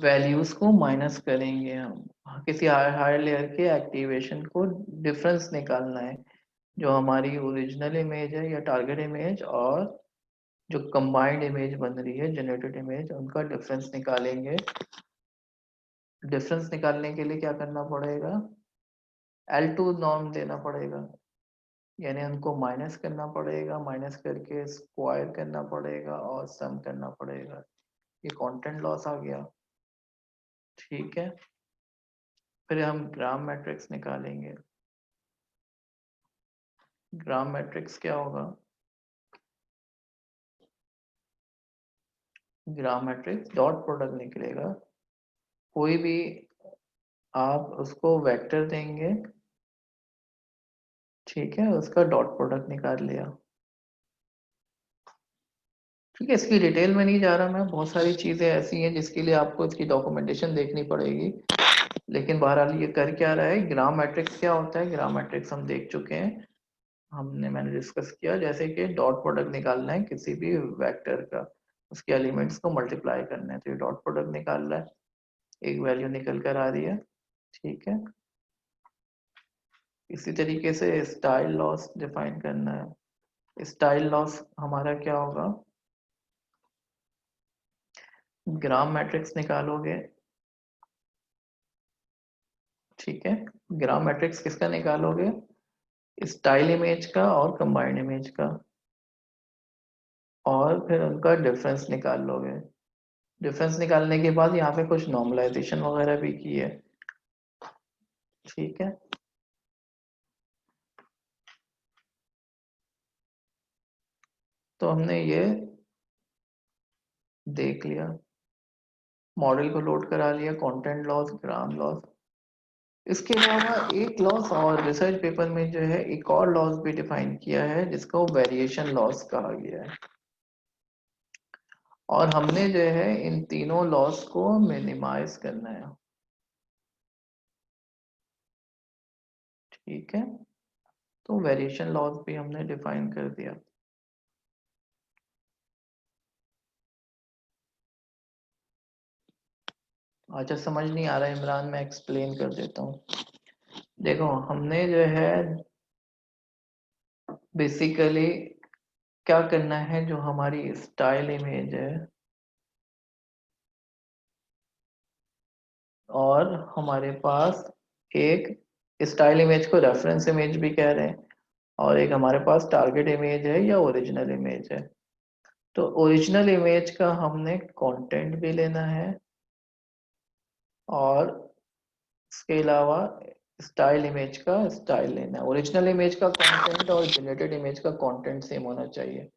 वैल्यूज को माइनस करेंगे हम। किसी हायर लेयर के एक्टिवेशन को डिफरेंस निकालना है, जो हमारी ओरिजिनल इमेज है या टारगेट इमेज और जो कंबाइंड इमेज बन रही है जनरेटेड इमेज, उनका डिफरेंस निकालेंगे। डिफरेंस निकालने के लिए क्या करना पड़ेगा, L2 नॉर्म देना पड़ेगा, यानी उनको माइनस करना पड़ेगा, माइनस करके स्क्वायर करना पड़ेगा और सम करना पड़ेगा। ये कंटेंट लॉस आ गया। ठीक है, फिर हम ग्राम मैट्रिक्स निकालेंगे। ग्राम मैट्रिक्स क्या होगा, ग्राम मैट्रिक्स डॉट प्रोडक्ट निकलेगा। कोई भी आप उसको वेक्टर देंगे, ठीक है, उसका डॉट प्रोडक्ट निकाल लिया। ठीक है, इसकी डिटेल में नहीं जा रहा मैं, बहुत सारी चीजें ऐसी हैं जिसके लिए आपको इसकी डॉक्यूमेंटेशन देखनी पड़ेगी। लेकिन बहरहाल ये कर क्या रहा है, ग्राम मैट्रिक्स क्या होता है, ग्राम मैट्रिक्स हम देख चुके हैं, मैंने डिस्कस किया। जैसे कि डॉट प्रोडक्ट निकालना है किसी भी वेक्टर का, उसके एलिमेंट्स को मल्टीप्लाई करना है, तो ये डॉट प्रोडक्ट निकाल रहा है, एक वैल्यू निकल कर आ रही है। ठीक है, इसी तरीके से स्टाइल लॉस डिफाइन करना है। स्टाइल लॉस हमारा क्या होगा, ग्राम मैट्रिक्स निकालोगे। ठीक है, ग्राम मैट्रिक्स किसका निकालोगे, स्टाइल इमेज का और कंबाइंड इमेज का, और फिर उनका डिफरेंस निकाल लोगे। डिफरेंस निकालने के बाद यहाँ पे कुछ नॉर्मलाइजेशन वगैरह भी की है। ठीक है, तो हमने ये देख लिया, मॉडल को लोड करा लिया, कंटेंट लॉस, ग्राम लॉस। इसके अलावा एक लॉस और रिसर्च पेपर में जो है एक और लॉस भी डिफाइन किया है, जिसको वेरिएशन लॉस कहा गया है। और हमने जो है इन तीनों लॉस को मिनिमाइज करना है। ठीक है, तो वेरिएशन लॉस भी हमने डिफाइन कर दिया। अच्छा, समझ नहीं आ रहा है इमरान, मैं एक्सप्लेन कर देता हूँ। देखो, हमने जो है बेसिकली क्या करना है, जो हमारी स्टाइल इमेज है और हमारे पास एक स्टाइल इमेज को रेफरेंस इमेज भी कह रहे हैं, और एक हमारे पास टारगेट इमेज है या ओरिजिनल इमेज है। तो ओरिजिनल इमेज का हमने कंटेंट भी लेना है, और इसके अलावा स्टाइल इमेज का स्टाइल लेना है। ओरिजिनल इमेज का कंटेंट और जनरेटेड इमेज का कंटेंट सेम होना चाहिए।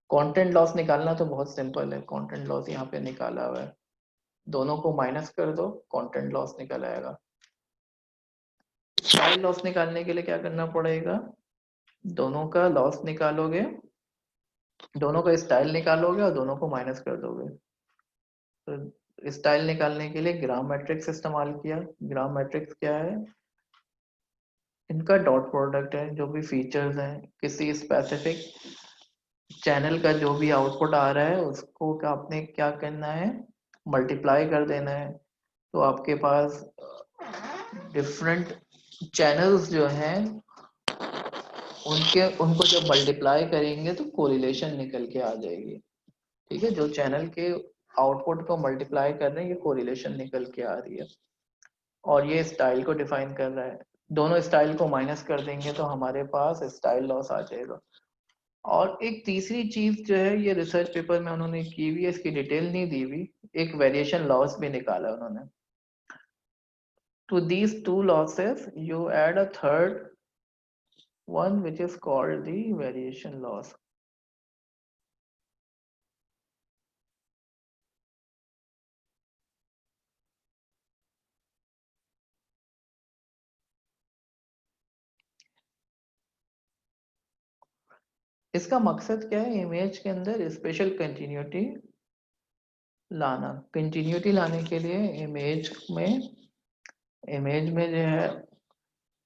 कंटेंट लॉस निकालना तो बहुत सिंपल है, कंटेंट लॉस यहाँ पे निकाला हुआ है, दोनों को माइनस कर दो, कंटेंट लॉस निकल आएगा। स्टाइल लॉस निकालने के लिए क्या करना पड़ेगा, दोनों का लॉस निकालोगे, दोनों का स्टाइल निकालोगे और दोनों को माइनस कर दोगे। तो स्टाइल निकालने के लिए ग्राम मैट्रिक्स इस्तेमाल किया। ग्राम मैट्रिक्स क्या है, इनका डॉट प्रोडक्ट है, जो भी फीचर्स हैं किसी स्पेसिफिक चैनल का, जो भी आउटपुट आ रहा है उसको आपने क्या करना है, मल्टीप्लाई कर देना है। तो आपके पास डिफरेंट चैनल्स जो हैं उनके उनको जब मल्टीप्लाई करेंगे तो कोरिलेशन निकल के आ जाएगी। ठीक है, जो चैनल के आउटपुट को मल्टीप्लाई कर रहे हैं, ये कोरिलेशन निकल के आ रही है, और ये स्टाइल को डिफाइन कर रहा है। दोनों स्टाइल को माइनस कर देंगे तो हमारे पास स्टाइल लॉस आ जाएगा। और एक तीसरी चीज जो है, ये रिसर्च पेपर में उन्होंने की हुई है, इसकी डिटेल नहीं दी हुई, एक वेरिएशन लॉस भी निकाला उन्होंने। To these two losses you add a third one which is called the variation loss. इसका मकसद क्या है, इमेज के अंदर स्पेशल कंटिन्यूटी लाना। कंटिन्यूटी लाने के लिए इमेज में जो है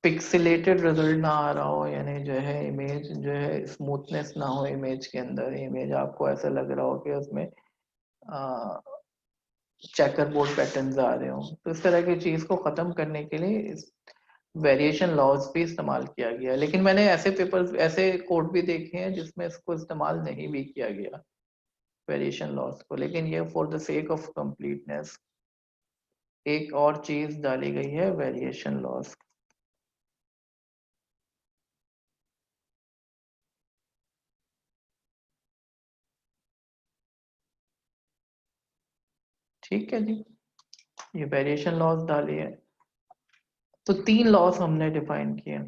पिक्सेलेटेड रिजल्ट ना आ रहा हो, यानी जो है इमेज जो है स्मूथनेस ना हो इमेज के अंदर, इमेज आपको ऐसा लग रहा हो कि उसमें चेकर बोर्ड पैटर्न्स आ रहे हो। तो इस तरह की चीज को खत्म करने के लिए इस वेरिएशन लॉज भी इस्तेमाल किया गया। लेकिन मैंने ऐसे पेपर्स, ऐसे कोड भी देखे हैं जिसमें इसको इस्तेमाल नहीं भी किया गया, वेरिएशन लॉस को। लेकिन ये for the sake of completeness एक और चीज डाली गई है, वेरिएशन लॉस। ठीक है जी, ये वेरिएशन लॉस डाली है। तो तीन लॉस हमने डिफाइन किए।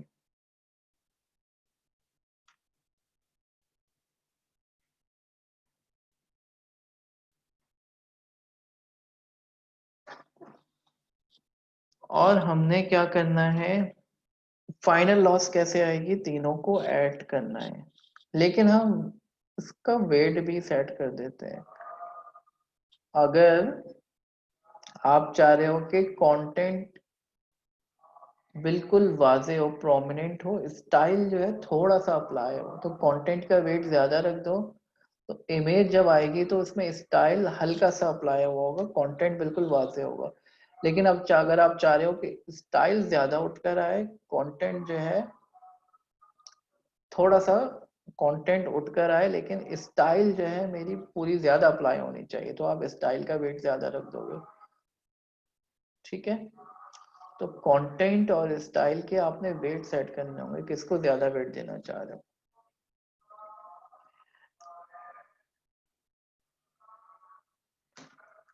और हमने क्या करना है, फाइनल लॉस कैसे आएगी, तीनों को ऐड करना है। लेकिन हम इसका वेट भी सेट कर देते हैं। अगर आप चाह रहे हो कि कंटेंट बिल्कुल वाजे हो, प्रोमिनेंट हो, स्टाइल जो है थोड़ा सा अप्लाई हो, तो कंटेंट का वेट ज्यादा रख दो। तो इमेज जब आएगी तो उसमें स्टाइल हल्का सा अप्लाई हुआ होगा, कंटेंट बिल्कुल वाजे होगा। लेकिन अब अगर आप चाह रहे हो कि स्टाइल ज्यादा उठकर आए, कंटेंट जो है थोड़ा सा कंटेंट उठकर आए, लेकिन स्टाइल जो है मेरी पूरी ज्यादा अप्लाई होनी चाहिए, तो आप स्टाइल का वेट ज्यादा रख दोगे। ठीक है, तो कंटेंट और स्टाइल के आपने वेट सेट करने होंगे, किसको ज्यादा वेट देना चाह रहे हो।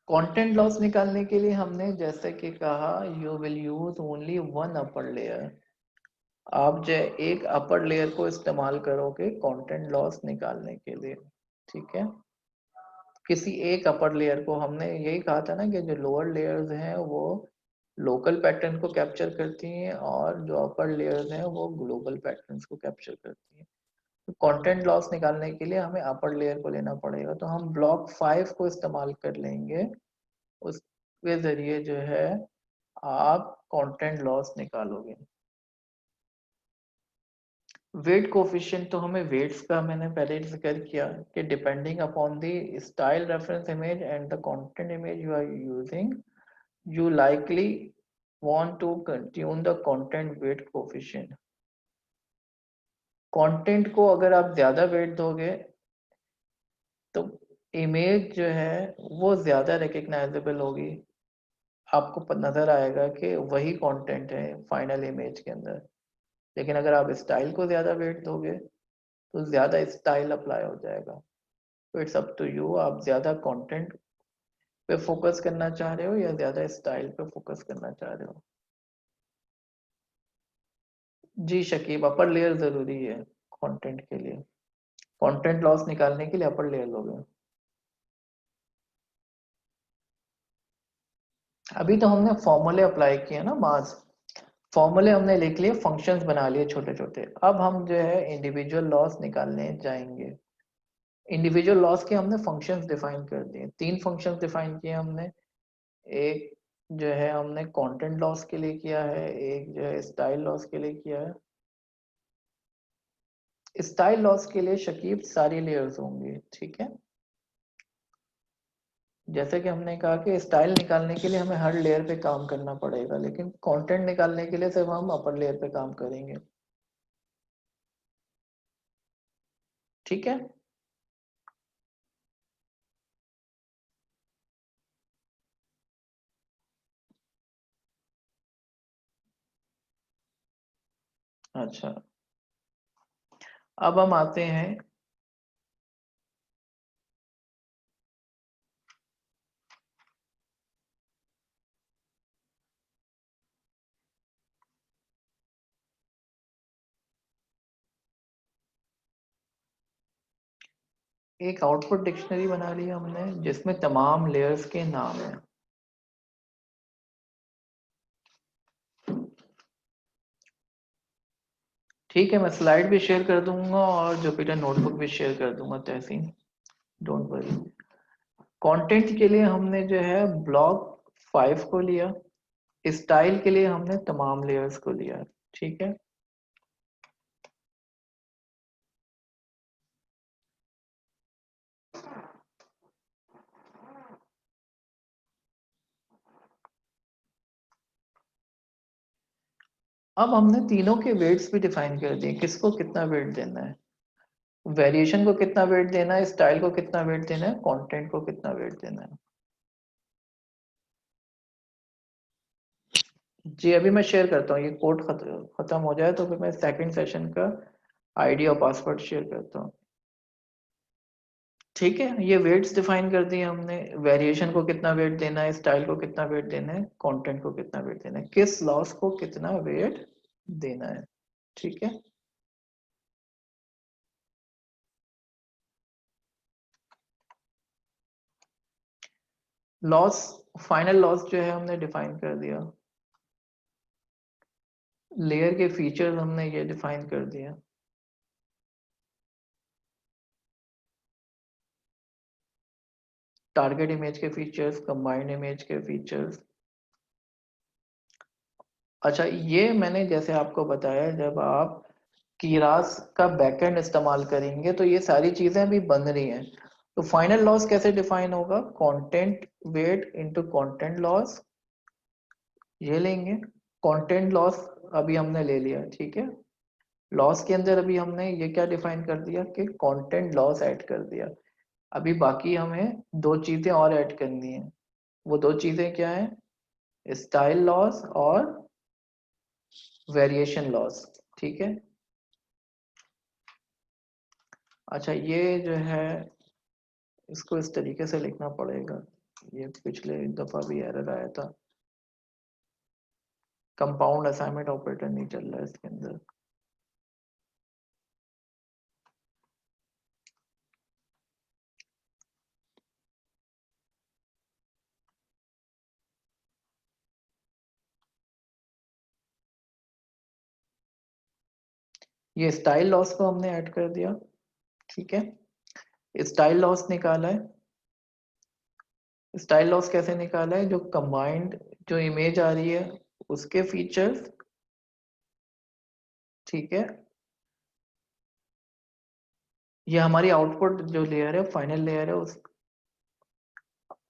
कंटेंट लॉस निकालने के लिए हमने जैसे कि कहा, you will use only one upper layer. आप जो एक अपर लेयर को इस्तेमाल करोगे कंटेंट लॉस निकालने के लिए। ठीक है, किसी एक अपर लेयर को, हमने यही कहा था ना कि जो लोअर लेयर्स हैं वो लोकल पैटर्न को कैप्चर करती हैं, और जो अपर लेयर्स हैं वो ग्लोबल पैटर्न्स को कैप्चर करती हैं। तो कंटेंट लॉस निकालने के लिए हमें अपर लेयर को लेना पड़ेगा, तो हम ब्लॉक 5 को इस्तेमाल कर लेंगे। उसके जरिए जो है आप कंटेंट लॉस निकालोगे। वेट कोफिशिएंट, तो हमें वेट्स का मैंने पहले जिक्र किया कि depending upon the style reference image and the content image you are using, you likely want to tune the content weight coefficient। कंटेंट को अगर आप ज्यादा वेट दोगे तो इमेज जो है वो ज्यादा रिकग्नाइजेबल होगी, आपको नजर आएगा कि वही कंटेंट है फाइनल इमेज के अंदर। लेकिन अगर आप स्टाइल को ज्यादा वेट दोगे तो ज्यादा स्टाइल अप्लाई हो जाएगा। तो इट्स अप टू यू, आप ज्यादा कंटेंट पे फोकस करना चाह रहे हो या ज्यादा स्टाइल पे फोकस करना चाह रहे हो। जी शकीब, अपर लेयर जरूरी है कंटेंट के लिए, कंटेंट लॉस निकालने के लिए अपर लेयर लोगे। अभी तो हमने फॉर्मूले अप्लाई किए ना मास, फॉर्मूले हमने लिख लिए, फंक्शंस बना लिए छोटे छोटे। अब हम जो है इंडिविजुअल लॉस निकालने जाएंगे। इंडिविजुअल लॉस के हमने फंक्शंस डिफाइन कर दिए, 3 फंक्शंस डिफाइन किए हमने। एक जो है हमने कंटेंट लॉस के लिए किया है, एक जो है स्टाइल लॉस के लिए किया है। स्टाइल लॉस के लिए शकीब सारी लेयर्स होंगी, ठीक है। जैसे कि हमने कहा कि स्टाइल निकालने के लिए हमें हर लेयर पे काम करना पड़ेगा, लेकिन कंटेंट निकालने के लिए सिर्फ हम अपर लेयर पे काम करेंगे, ठीक है। अच्छा, अब हम आते हैं एक आउटपुट डिक्शनरी बना ली हमने जिसमें तमाम लेयर्स के नाम है। ठीक है, मैं स्लाइड भी शेयर कर दूंगा और जुपिटर नोटबुक भी शेयर कर दूंगा तहसीन, डोंट वरी। कंटेंट के लिए हमने जो है ब्लॉक 5 को लिया, स्टाइल के लिए हमने तमाम लेयर्स को लिया, ठीक है। अब हमने तीनों के वेट्स भी डिफाइन कर दिए, किसको कितना वेट देना है, वेरिएशन को कितना वेट देना है, स्टाइल को कितना वेट देना है, कंटेंट को कितना वेट देना है। जी अभी मैं शेयर करता हूँ, ये कोड खत्म हो जाए तो फिर मैं सेकंड सेशन का आईडी और पासवर्ड शेयर करता हूँ। ठीक है, ये वेट्स डिफाइन कर दिए हमने, वेरिएशन को कितना वेट देना है, स्टाइल को कितना वेट देना है, कंटेंट को कितना वेट देना है, किस लॉस को कितना वेट देना है, ठीक है। लॉस, फाइनल लॉस जो है हमने डिफाइन कर दिया, लेयर के फीचर्स हमने ये डिफाइन कर दिया। टारगेट इमेज के फीचर्स, कंबाइंड इमेज के फीचर्स। अच्छा, ये मैंने जैसे आपको बताया जब आप कीरास का बैकएंड इस्तेमाल करेंगे तो ये सारी चीजें भी बन रही हैं। तो फाइनल लॉस कैसे डिफाइन होगा, content weight into content loss, ये लेंगे। कंटेंट लॉस अभी हमने ले लिया, ठीक है। लॉस के अंदर अभी हमने ये क्या डिफाइन कर दिया कि कंटेंट लॉस ऐड कर दिया। अभी बाकी हमें दो चीजें और ऐड करनी है, वो दो चीजें क्या है, स्टाइल लॉस और वेरिएशन लॉस, ठीक है। अच्छा, ये जो है इसको इस तरीके से लिखना पड़ेगा, ये पिछले दफा भी एरर आया था, कंपाउंड असाइनमेंट ऑपरेटर नहीं चल रहा है इसके अंदर। ये स्टाइल लॉस को हमने ऐड कर दिया। ठीक है, स्टाइल लॉस निकाला है। स्टाइल लॉस कैसे निकाला है? जो कंबाइंड जो इमेज आ रही है उसके फीचर्स, ठीक है, ये हमारी आउटपुट जो लेयर है, फाइनल लेयर है, उस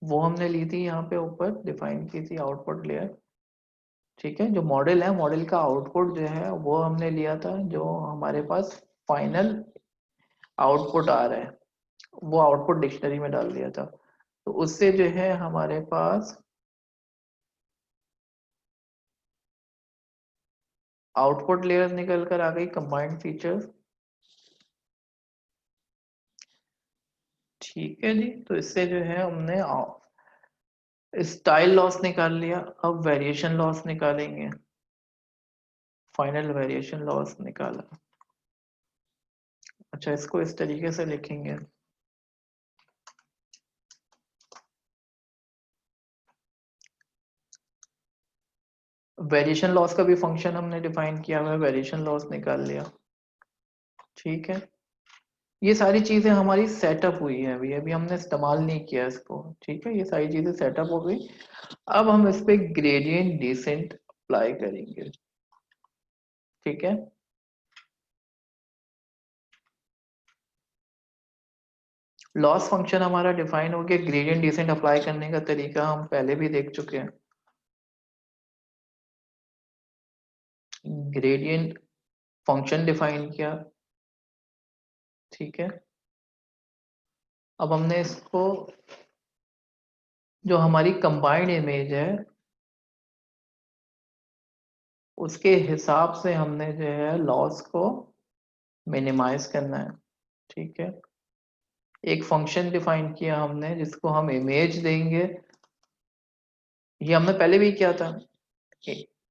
वो हमने ली थी, यहाँ पे ऊपर डिफाइन की थी आउटपुट लेयर। ठीक है, जो मॉडल है, मॉडल का आउटपुट जो है वो हमने लिया था, जो हमारे पास फाइनल आउटपुट आ रहा है वो आउटपुट डिक्शनरी में डाल दिया था। तो उससे जो है हमारे पास आउटपुट लेयर निकल कर आ गई, कंबाइंड फीचर्स। ठीक है जी, तो इससे जो है हमने स्टाइल लॉस निकाल लिया। अब वेरिएशन लॉस निकालेंगे, फाइनल वेरिएशन लॉस निकाला। अच्छा, इसको इस तरीके से लिखेंगे। वेरिएशन लॉस का भी फंक्शन हमने डिफाइन किया हुआ है, वेरिएशन लॉस निकाल लिया। ठीक है, ये सारी चीजें हमारी सेटअप हुई है, अभी अभी हमने इस्तेमाल नहीं किया इसको। ठीक है, ये सारी चीजें सेटअप हो गई। अब हम इस पे ग्रेडियंट डिसेंट अप्लाई करेंगे। ठीक है, लॉस फंक्शन हमारा डिफाइन हो गया। ग्रेडियंट डिसेंट अप्लाई करने का तरीका हम पहले भी देख चुके हैं। ग्रेडियंट फंक्शन डिफाइन किया। ठीक है, अब हमने इसको, जो हमारी कंबाइंड इमेज है उसके हिसाब से हमने जो है लॉस को मिनिमाइज करना है। ठीक है, एक फंक्शन डिफाइन किया हमने जिसको हम इमेज देंगे। ये हमने पहले भी किया था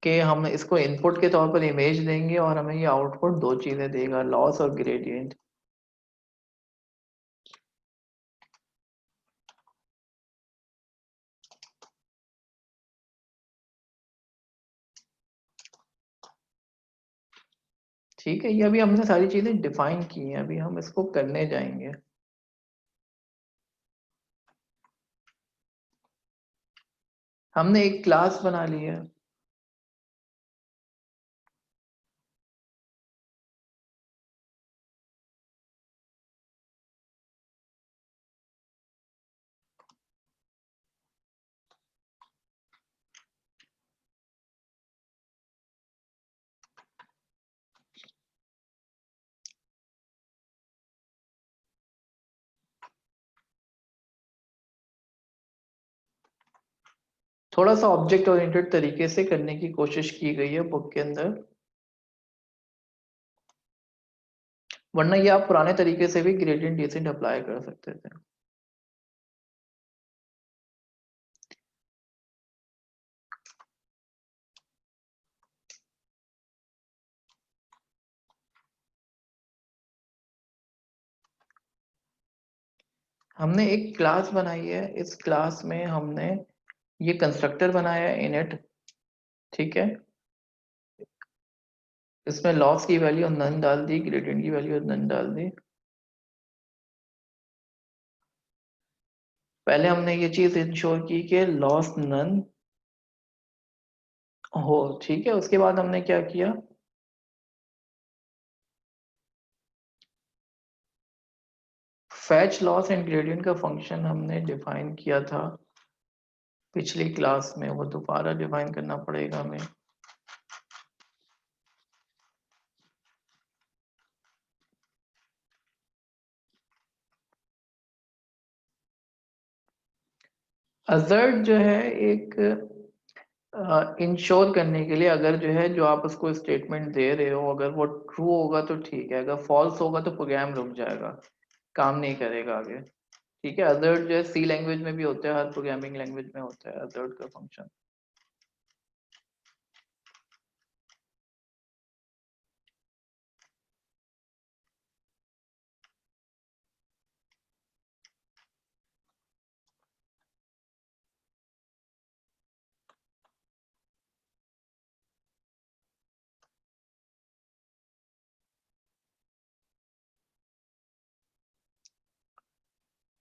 कि हम इसको इनपुट के तौर पर इमेज देंगे और हमें ये आउटपुट दो चीजें देगा, लॉस और ग्रेडियंट। ठीक है, ये अभी हमने सारी चीजें डिफाइन की हैं, अभी हम इसको करने जाएंगे। हमने एक क्लास बना ली है। थोड़ा सा ऑब्जेक्ट ओरिएंटेड तरीके से करने की कोशिश की गई है बुक के अंदर, वरना ये आप पुराने तरीके से भी ग्रेडियंट डिसेंट अप्लाई कर सकते थे। हमने एक क्लास बनाई है, इस क्लास में हमने ये कंस्ट्रक्टर बनाया है इनिट। ठीक है, इसमें लॉस की वैल्यू नन डाल दी, ग्रेडियंट की वैल्यू नन डाल दी। पहले हमने ये चीज इंश्योर की कि लॉस नन हो। ठीक है, उसके बाद हमने क्या किया, फैच लॉस एंड ग्रेडियंट का फंक्शन हमने डिफाइन किया था पिछली क्लास में, वो दोबारा डिफाइन करना पड़ेगा हमें। अजर्ट जो है एक इंश्योर करने के लिए, अगर जो है जो आप उसको स्टेटमेंट दे रहे हो अगर वो ट्रू होगा तो ठीक है, अगर फॉल्स होगा तो प्रोग्राम रुक जाएगा, काम नहीं करेगा आगे। ठीक है, अजर्ट जो है सी लैंग्वेज में भी होता है, हर प्रोग्रामिंग लैंग्वेज में होता है अजर्ट का फंक्शन।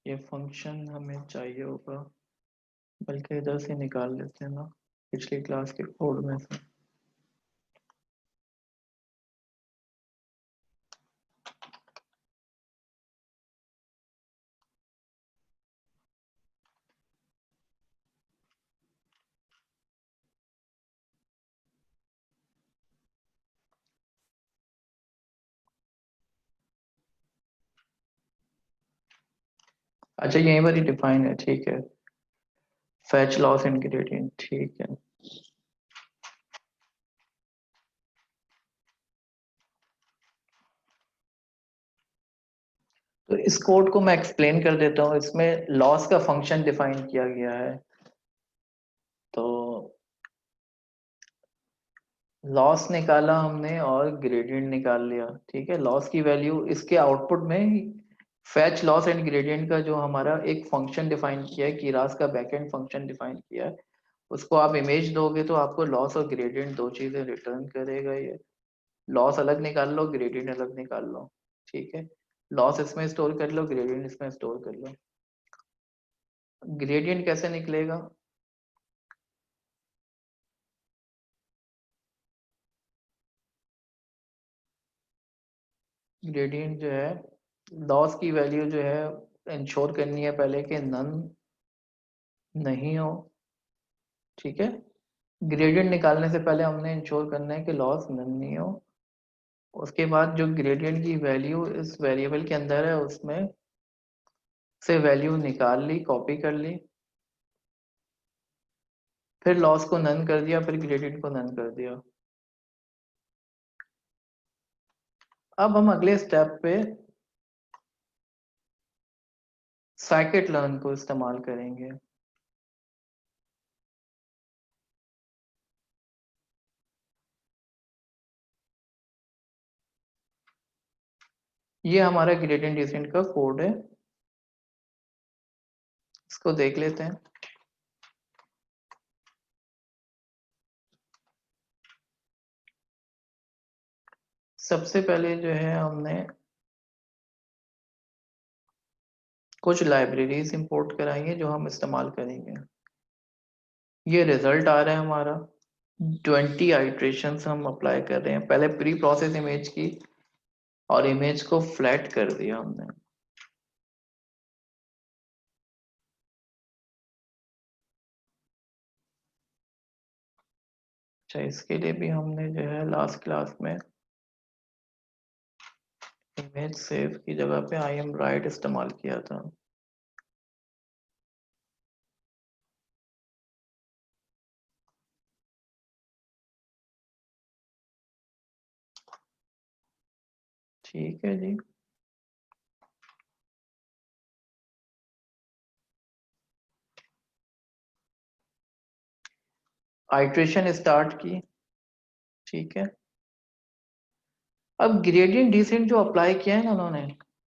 ये फंक्शन हमें चाहिए होगा, बल्कि इधर से निकाल लेते हैं ना पिछली क्लास के कोड में से। अच्छा यहीं पर ही डिफाइन है, ठीक है। फैच लॉस इंग्रेडिएंट, ठीक है। तो इस कोड को मैं एक्सप्लेन कर देता हूँ। इसमें लॉस का फंक्शन डिफाइन किया गया है। तो लॉस निकाला हमने और ग्रेडियंट निकाल लिया, ठीक है। लॉस की वैल्यू इसके आउटपुट में फैच लॉस एंड ग्रेडियंट का जो हमारा एक फंक्शन डिफाइन किया है, कीरास का बैकएंड फंक्शन डिफाइन किया है, उसको आप इमेज दोगे तो आपको लॉस और ग्रेडियंट दो चीजें रिटर्न करेगा ये। लॉस अलग निकाल लो, ग्रेडियंट अलग निकाल लो, ठीक है। लॉस इसमें स्टोर कर लो, ग्रेडियंट इसमें स्टोर कर लो। ग्रेडियंट कैसे निकलेगा? ग्रेडियंट जो है, लॉस की वैल्यू जो है इंश्योर करनी है पहले कि नन नहीं हो, ठीक है। ग्रेडियंट निकालने से पहले हमने इंश्योर करना है कि लॉस नन नहीं हो। उसके बाद जो ग्रेडियंट की वैल्यू इस वेरिएबल के अंदर है उसमें से वैल्यू निकाल ली, कॉपी कर ली, फिर लॉस को नन कर दिया, फिर ग्रेडियंट को नन कर दिया। अब हम अगले स्टेप पे साइकिट लर्न को इस्तेमाल करेंगे। ये हमारा ग्रेडियंट डिसेंट का कोड है, इसको देख लेते हैं। सबसे पहले जो है हमने कुछ लाइब्रेरीज इंपोर्ट कराई है जो हम इस्तेमाल करेंगे। ये रिजल्ट आ रहा है हमारा, 20 आइट्रेशंस हम अप्लाई कर रहे हैं। पहले प्री प्रोसेस इमेज की और इमेज को फ्लैट कर दिया हमने। अच्छा इसके लिए भी हमने जो है लास्ट क्लास में इमेज सेव की जगह पे आई एम राइट इस्तेमाल किया था। ठीक है जी। आइट्रेशन स्टार्ट की, ठीक है। अब ग्रेडियंट डिसेंट जो अप्लाई किया है ना उन्होंने,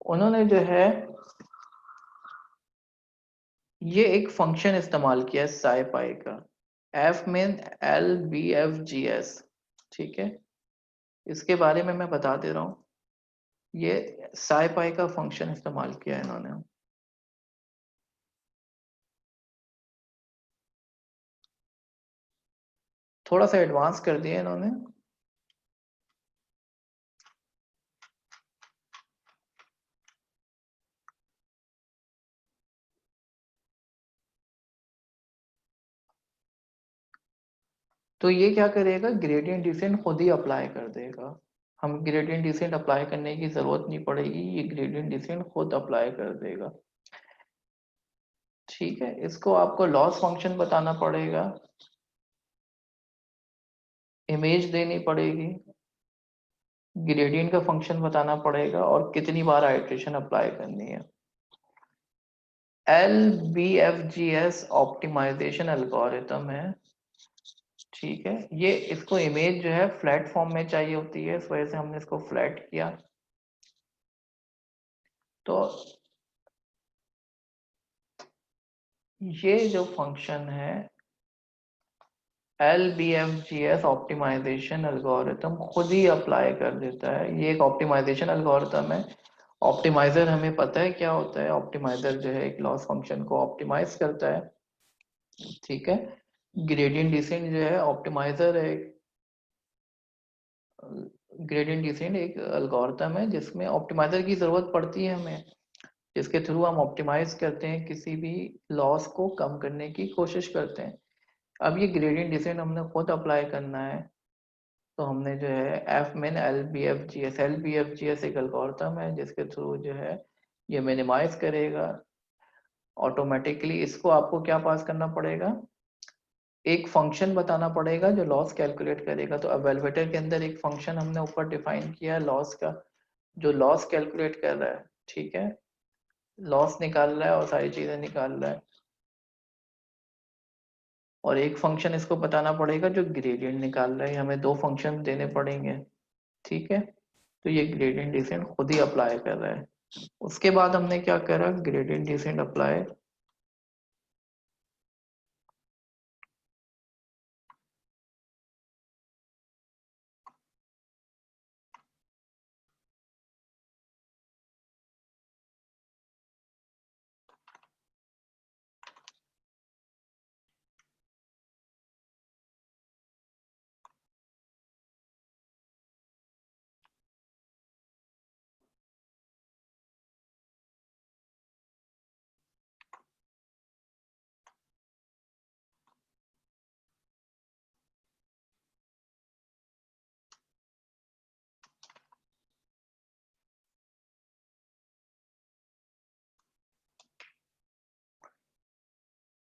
उन्होंने जो है ये एक फंक्शन इस्तेमाल किया है साइपाई का, एफ में LBFGS, ठीक है। इसके बारे में मैं बता दे रहा हूँ। ये साइपाई का फंक्शन इस्तेमाल किया है इन्होंने। थोड़ा सा एडवांस कर दिया इन्होंने। तो ये क्या करेगा, ग्रेडियंट डिसेंट खुद ही अप्लाई कर देगा। हम ग्रेडियंट डिसेंट अप्लाई करने की जरूरत नहीं पड़ेगी, ये ग्रेडियंट डिसेंट खुद अप्लाई कर देगा, ठीक है। इसको आपको लॉस फंक्शन बताना पड़ेगा, इमेज देनी पड़ेगी, ग्रेडियंट का फंक्शन बताना पड़ेगा और कितनी बार आइट्रेशन अप्लाई करनी है। LBFGS ऑप्टिमाइजेशन एल्गोरिथम है, ठीक है। ये इसको इमेज जो है फ्लैट फॉर्म में चाहिए होती है, इस वजह से हमने इसको फ्लैट किया। तो ये जो फंक्शन है LBFGS ऑप्टिमाइजेशन एल्गोरिथम खुद ही अप्लाई कर देता है। ये एक ऑप्टिमाइजेशन एल्गोरिथम है ऑप्टिमाइजर हमें पता है क्या होता है। ऑप्टिमाइजर जो है एक लॉस फंक्शन को ऑप्टिमाइज करता है, ठीक है। ग्रेडियंट डिसेंट जो है ऑप्टिमाइजर है, ग्रेडियंट डिसेंट एक एल्गोरिथम है जिसमें ऑप्टिमाइजर की जरूरत पड़ती है हमें, जिसके थ्रू हम ऑप्टिमाइज करते हैं, किसी भी लॉस को कम करने की कोशिश करते हैं। अब ये ग्रेडियंट डिसेंट हमने खुद अप्लाई करना है, तो हमने जो है F min L B F G S एक एल्गोरिथम है जिसके थ्रू जो है ये मिनिमाइज करेगा ऑटोमेटिकली। इसको आपको क्या पास करना पड़ेगा, एक फंक्शन बताना पड़ेगा जो लॉस कैलकुलेट करेगा। तो एवेलुएटर के अंदर एक फंक्शन हमने ऊपर डिफाइन किया है लॉस का, जो लॉस कैलकुलेट कर रहा है, ठीक है, लॉस निकाल रहा है और सारी चीजें निकाल रहा है। और एक फंक्शन इसको बताना पड़ेगा जो ग्रेडियंट निकाल रहा है, हमें दो फंक्शन देने पड़ेंगे, ठीक है। तो ये ग्रेडियंट डिसेंट खुद ही अप्लाई कर रहा है। उसके बाद हमने क्या करा, ग्रेडियंट डिसेंट अप्लाई,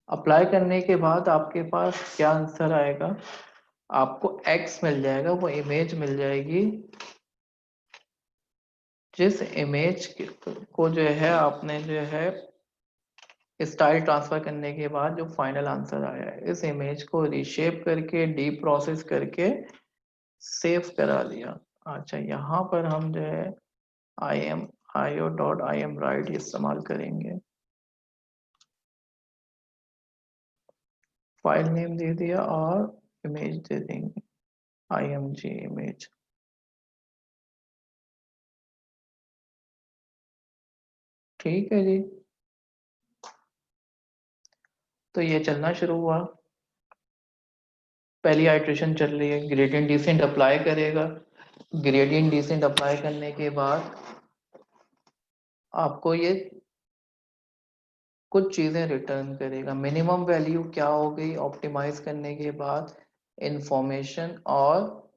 अप्लाई करने के बाद आपके पास क्या आंसर आएगा, आपको एक्स मिल जाएगा, वो इमेज मिल जाएगी जिस इमेज को जो है आपने जो है स्टाइल ट्रांसफर करने के बाद जो फाइनल आंसर आया है, इस इमेज को रीशेप करके डी प्रोसेस करके सेव करा दिया। अच्छा, यहाँ पर हम जो है io.imwrite इस्तेमाल करेंगे, फाइल नेम दे दिया और इमेज दे देंगे img इमेज, ठीक है जी। तो ये चलना शुरू हुआ, पहली आइट्रेशन चल रही है, ग्रेडियंट डिसेंट अप्लाई करेगा। ग्रेडियंट डिसेंट अप्लाई करने के बाद आपको ये कुछ चीजें रिटर्न करेगा। मिनिमम वैल्यू क्या हो गई ऑप्टिमाइज करने के बाद, इंफॉर्मेशन, और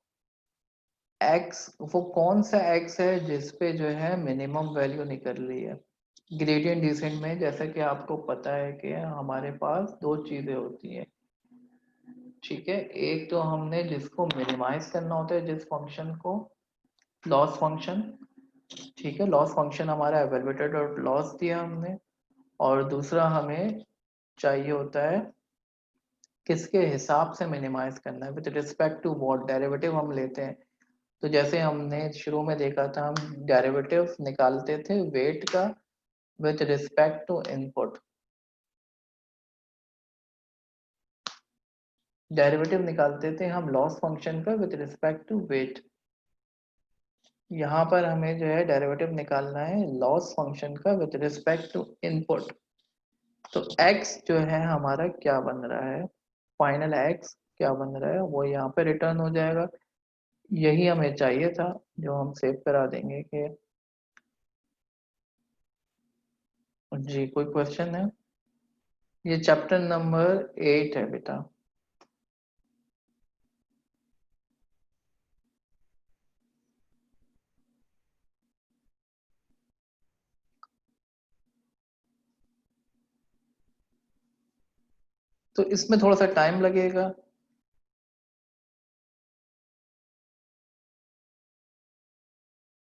एक्स, वो कौन सा एक्स है जिस पे जो है मिनिमम वैल्यू निकल रही है। ग्रेडियंट डिसेंट में जैसा कि आपको पता है कि हमारे पास दो चीजें होती हैं, ठीक है। एक तो हमने जिसको मिनिमाइज करना होता है, जिस फंक्शन को, लॉस फंक्शन, ठीक है, लॉस फंक्शन हमारा एवेलुएटेड और लॉस दिया हमने। और दूसरा हमें चाहिए होता है किसके हिसाब से मिनिमाइज करना है, with respect to what, derivative हम लेते हैं। तो जैसे हमने शुरू में देखा था, हम डेरिवेटिव निकालते थे वेट का with respect to input, derivative निकालते थे हम लॉस फंक्शन का विद रिस्पेक्ट टू वेट। यहाँ पर हमें जो है डेरिवेटिव निकालना है लॉस फंक्शन का विद रिस्पेक्ट टू इनपुट। तो x जो है हमारा क्या बन रहा है, फाइनल x क्या बन रहा है वो यहाँ पे रिटर्न हो जाएगा। यही हमें चाहिए था, जो हम सेव करा देंगे कि, जी कोई क्वेश्चन है। ये चैप्टर नंबर 8 है बेटा। तो इसमें थोड़ा सा टाइम लगेगा,